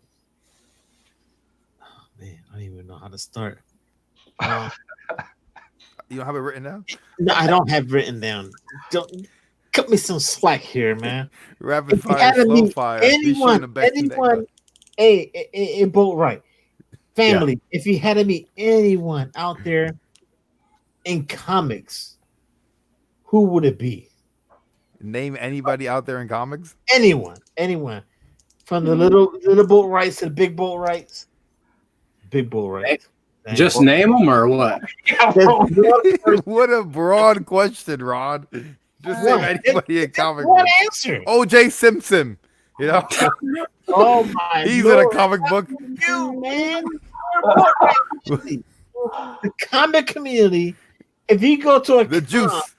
Oh, man, I don't even know how to start. You don't have it written down? No, I don't have written down. Don't cut me some slack here, man. Rapid If you fire, had to slow meet fire. anyone, a Boatwright family. Yeah. If you had to meet anyone out there in comics, who would it be? Name anybody out there in comics? Anyone, from the little Boatwrights to the big Boatwrights. Big Boatwrights. Just name them or what? What a broad question, Rod. Just name anybody in comic What books. answer? O.J. Simpson. You know, Oh my! he's Lord. in a comic book. You man, the comic community. If you go to a The juice.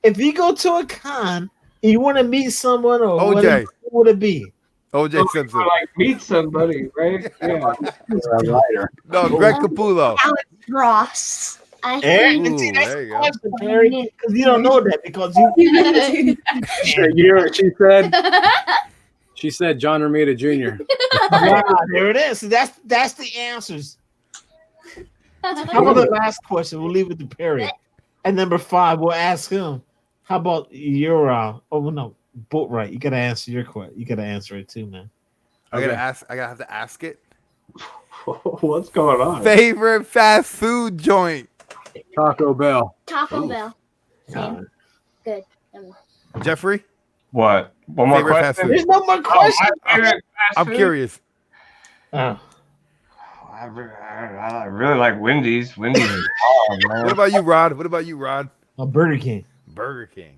if you go to a con and you want to meet someone or OJ. whatever, who would it be? O.J. Simpson. Like meet somebody, right? Yeah. No, Greg Capullo. Alex Ross. And Ooh, see, that's there the you go. question, Perry, because you don't know that because you. You hear what she said? She said John Romita Jr. Wow, there it is. So that's the answers. How about the last question? We'll leave it to Perry. And number 5, we'll ask him. How about your oh no, Boatwright? You gotta answer your question. You gotta answer it too, man. I gotta have to ask it. What's going on? Favorite fast food joint? Taco Bell. Taco Ooh. Bell. Same. Good. Jeffrey? What? One more Favorite fast question? food? There's no more Oh, questions. my favorite fast I'm food? curious. Oh. I really like Wendy's. Wendy's is bomb, man. What about you, Rod? Oh, Burger King. Burger King.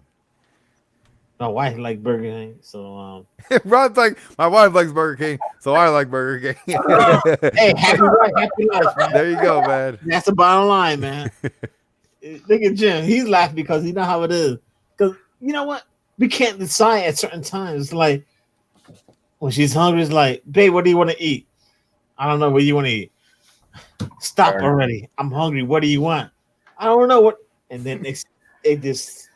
My wife like Burger King, so Rod's like, my wife likes Burger King, so I like Burger King. hey, happy life, man. There you go, man. That's the bottom line, man. Look at Jim. He's laughing because he know how it is. Because you know what? We can't decide at certain times. It's like when she's hungry, it's like, babe, what do you want to eat? I don't know what you want to eat. Stop already. I'm hungry. What do you want? I don't know what. And then it just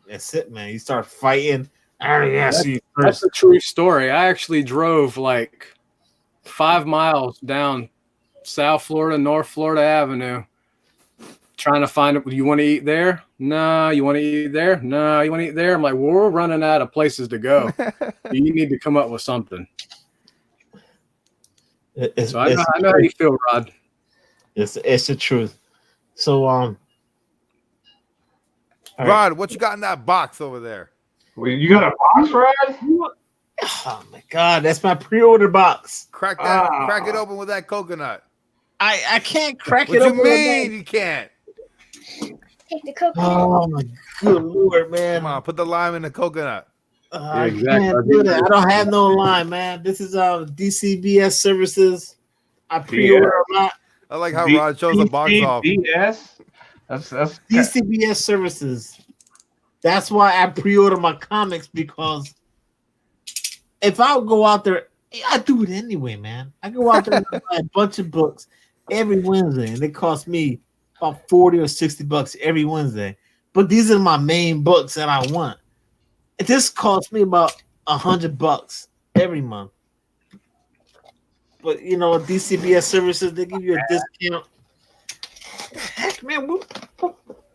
that's it, man. You start fighting. That's a true story. I actually drove like 5 miles down South Florida, North Florida Avenue, trying to find it. You want to eat there? No. You want to eat there? No. You want to eat there? I'm like, well, we're running out of places to go. You need to come up with something. I know how you feel, Rod. It's the truth. So Rod, what you got in that box over there? Well, you got a box, Rod? Oh my God, that's my pre-order box. Crack it open with that coconut. I can't crack What it you open. mean you can't? Take the coconut. Oh my good Lord, man. Come on, put the lime in the coconut. I exactly. can't do that. I don't have no line, man. This is DCBS services. I pre-order a lot. I like how Rod shows the box off. DCBS? That's DCBS services. That's why I pre-order my comics, because if I go out there, I do it anyway, man. I go out there and buy a bunch of books every Wednesday, and it costs me about $40 or $60 every Wednesday. But these are my main books that I want. This costs me about $100 every month. But you know, DCBS services, they give you a discount. Heck, man,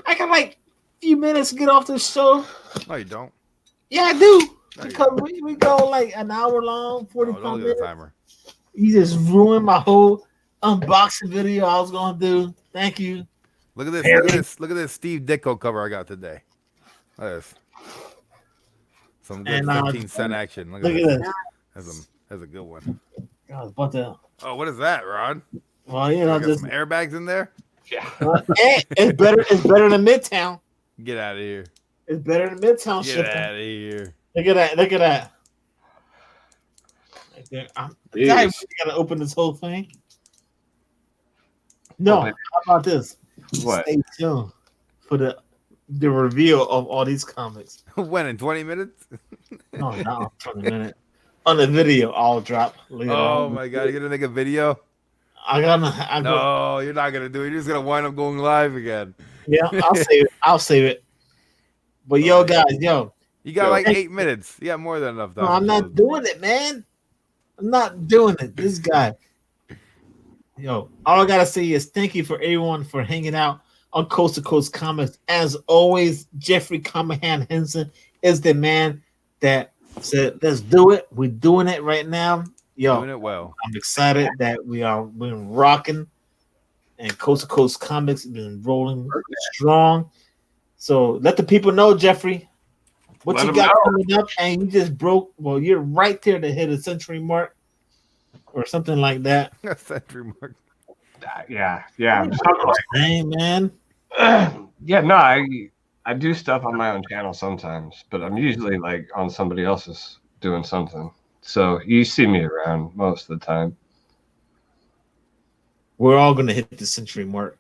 I got like a few minutes to get off this show. No, you don't. Yeah, I do. No, you Because we go like an hour long, 45 don't do minutes. the timer. You just ruined my whole unboxing video I was gonna do. Thank you. Look at this. Look at this. Look at this Steve Ditko cover I got today. Look at this. Some good And, 15-cent action. Look Look at at this. this. That's a good one. I was about to. Oh, what is that, Rod? Well, you know, Got just some airbags in there? hey, it's better. It's better than Midtown. Get out of here. It's better than Midtown Get shipping. out of here. Look at that. Look at that. Right there. I really gotta open this whole thing. No, how about this? What? Stay tuned for the reveal of all these comics. When, in 20 minutes? No, not 20 minutes. On the video, I'll drop later Oh on. my God. You're going to make a video? No, you're not going to do it. You're just going to wind up going live again. Yeah, I'll save it. But yo, guys, yo. You got like 8 minutes. You got more than enough time. No, I'm not doing it, man. I'm not doing it. This guy. Yo, all I gotta say is thank you for everyone for hanging out on Coast to Coast Comics. As always, Jeffrey Comahan Henson is the man that said, "Let's do it." We're doing it right now. Yo, doing it well. I'm excited that we've been rocking, and Coast to Coast Comics has been rolling strong. So let the people know, Jeffrey, what you got coming up, and you just broke. Well, you're right there to hit a century mark. Or something like that. Century mark. Yeah. Hey, man. Yeah, no, I do stuff on my own channel sometimes, but I'm usually like on somebody else's doing something. So you see me around most of the time. We're all gonna hit the century mark.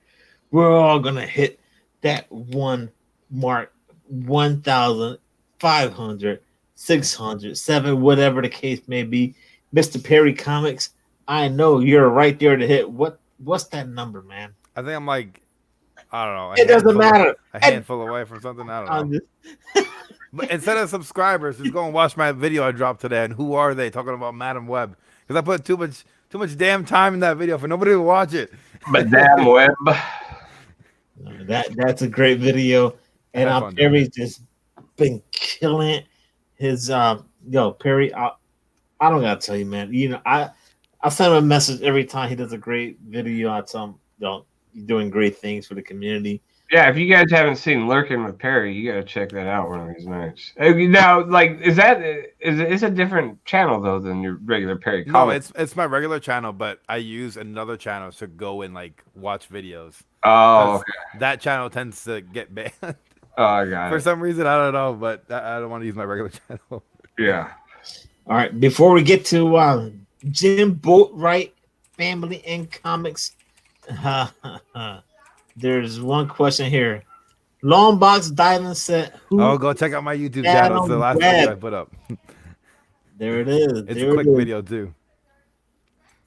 We're all gonna hit that one mark, 1,500, 600, 7, whatever the case may be. Mr. Perry Comics. I know you're right there to hit. What's that number, man? I think I'm like, I don't know. It doesn't matter. A handful away from something. I don't know. But instead of subscribers, just go and watch my video I dropped today. And who are they talking about Madam Web? Because I put too much damn time in that video for nobody to watch it. But damn Web. That's a great video, and Perry's just been killing his Perry. I don't gotta tell you, man. You know, I send him a message every time he does a great video. I tell him, you're doing great things for the community. Yeah, if you guys haven't seen Lurking with Perry, you gotta check that out one of these nights. Now, like, is a different channel though than your regular Perry Comics? No, it's my regular channel, but I use another channel to go and like watch videos. Oh, okay. That channel tends to get banned. Oh, I got it. For some reason, I don't know, but I don't want to use my regular channel. Yeah. All right, before we get to Jim Boatwright, Family and Comics, there's one question here. Longbox Dylan said, go check out my YouTube channel. It's the last video I put up. There it is. It's a quick video, too.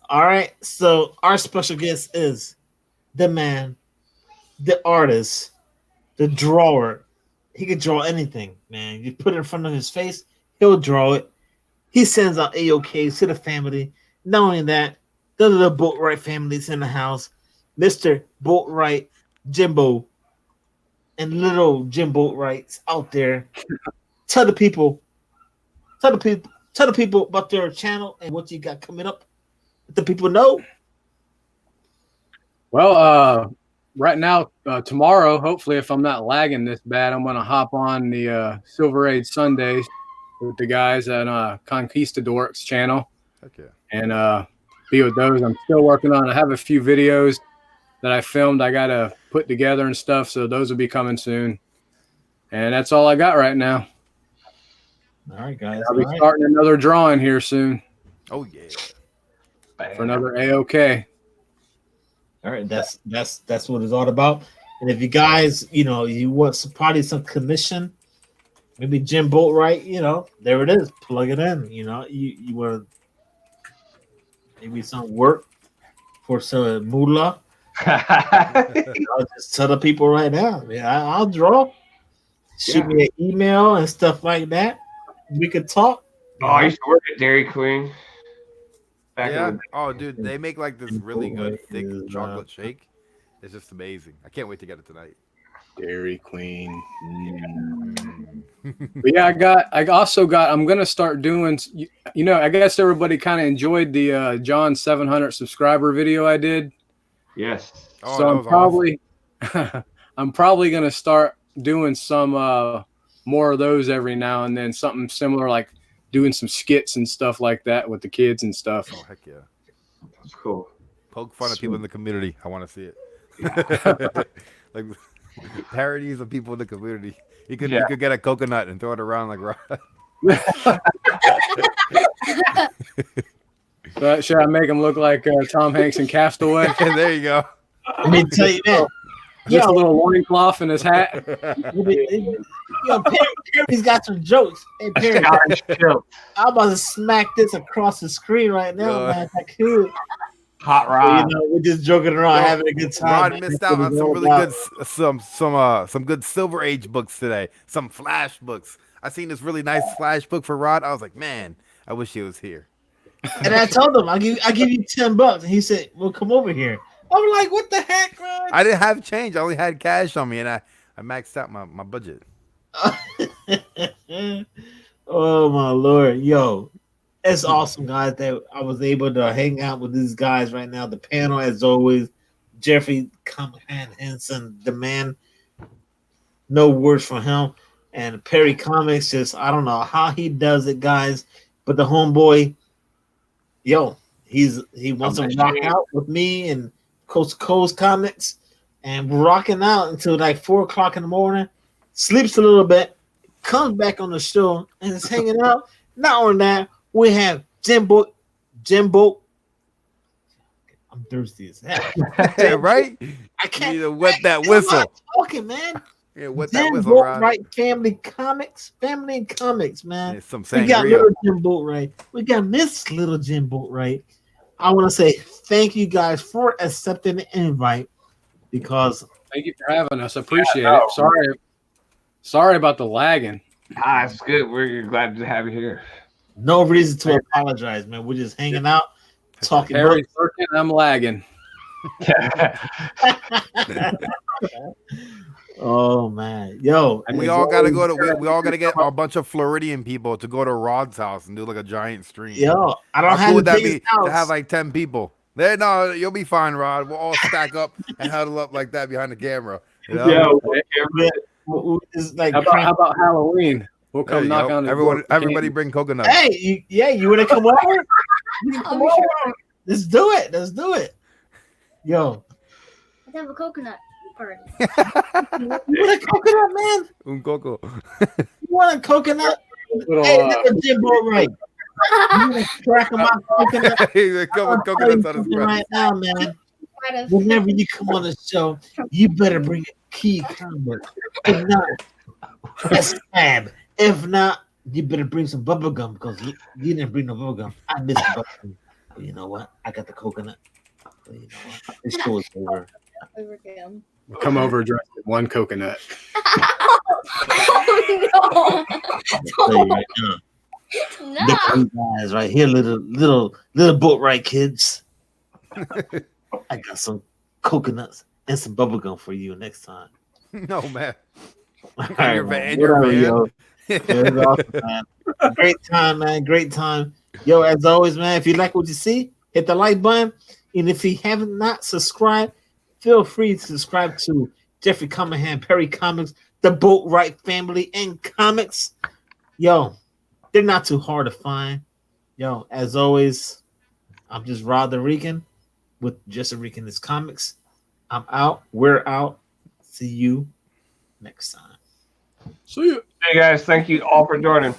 All right, so our special guest is the man, the artist, the drawer. He could draw anything, man. You put it in front of his face, he'll draw it. He sends out AOKs to the family. Not only that, the little Boatwright family's in the house. Mr. Boatwright, Jimbo, and little Jim Boatwright's out there. Tell the people about their channel and what you got coming up. Let the people know. Well, right now, tomorrow, hopefully, if I'm not lagging this bad, I'm going to hop on the Silver Age Sundays with the guys at Conquistador's channel. Heck yeah. And be with those. I'm still working on it. I have a few videos that I filmed I got to put together and stuff, so those will be coming soon. And that's all I got right now. All right, guys. I'll be starting another drawing here soon. Oh, yeah. For another AOK. All right, that's what it's all about. And if you guys, you want some commission, maybe Jim Boatwright, there it is. Plug it in. You want maybe some work for some moolah. I'll just tell the people right now. I'll draw. Shoot me an email and stuff like that. We could talk. Oh, I used to work at Dairy Queen. Yeah. Oh, dude, they make like this really good thick chocolate shake. It's just amazing. I can't wait to get it tonight. Dairy Queen. But yeah, I'm gonna start doing. I guess everybody kind of enjoyed the John 700 subscriber video I did. Yes. Oh, so I'm probably gonna start doing some more of those every now and then. Something similar, like doing some skits and stuff like that with the kids and stuff. Oh, heck yeah. That's cool. Poke fun at people in the community. I want to see it. Like parodies of people in the community. You could get a coconut and throw it around like rock. Should I make him look like Tom Hanks in Castaway? There you go. Let me tell you that. Just a little loincloth in his hat. Perry's got some jokes. Hey, Perry, I'm about to smack this across the screen right now, man. If I could. Hot Rod. We're just joking around, having a good time. Rod missed out on some really good, some good Silver Age books today. Some Flash books. I seen this really nice Flash book for Rod. I was like, man, I wish he was here. And I told him, I give you $10, and he said, "Well, come over here." I'm like, "What the heck, Rod?" I didn't have change. I only had cash on me, and I maxed out my budget. Oh my Lord, yo. It's awesome, guys, that I was able to hang out with these guys right now. The panel, as always, Jeffrey Henson, the man, no words from him. And Perry Comics, just, I don't know how he does it, guys. But the homeboy, yo, he wants to rock out with me and Coast to Coast Comics. And we're rocking out until like 4 o'clock in the morning. Sleeps a little bit, comes back on the show, and is hanging out. Not only that, we have Jimbo. I'm thirsty as hell. Right? I can't you need to wet that whistle. Talking, man. Yeah, with that Jim whistle, Rod. Boatwright Family Comics. Family and Comics, man. Yeah, some We got sangria. little Jim Boatwright. We got Miss Little Jim Boatwright. I want to say thank you guys for accepting the invite because Thank you for having us. Appreciate it. Sorry about the lagging. It's good. We're glad to have you here. no reason to apologize, man. We're just hanging out, talking Harry's books. working, I'm lagging. Oh man, yo, We all gotta go to. We all gotta get a bunch of Floridian people to go to Rod's house and do like a giant stream. Yo, I don't How have cool the would that biggest be house. to have like 10 people? There, no, you'll be fine, Rod. We'll all stack up and huddle up like that behind the camera. You know? It's like How about Halloween? We'll There come you knock go. on the Everyone, door. everybody bring coconuts. hey, you want to come over? You can come I'll be over. sure. Let's do it. Let's do it. Yo, Let's have a coconut party. you want a coconut, man? Un coco. You want a coconut? Little, Hey, look at Jim Boatwright. You want to crack my coconut? He's like, come with coconuts on his Something breath. right now, man. Might have- Whenever you come on the show, you better bring a key comic. If not, a stab. If not, you better bring some bubble gum because you didn't bring no bubble gum. I missed the bubble gum. But you know what? I got the coconut. But you know what? This show is over. Overkill. We'll come over dressed with one coconut. Oh I'll tell you right now. no! Look at you guys right here, little Boatwright kids. I got some coconuts and some bubble gum for you next time. No, man. All In right, your man. van, in your Whatever, van. yo. It was awesome, man. Great time, man. Great time. Yo, as always, man, if you like what you see, hit the like button. And if you haven't not subscribed, feel free to subscribe to Jeffrey Comahan, Perry Comics, the Boatwright family, and comics. Yo, they're not too hard to find. Yo, as always, I'm just Rod the Rican with Just a Rican is Comics. I'm out. We're out. See you next time. See you. Hey guys, thank you all for joining.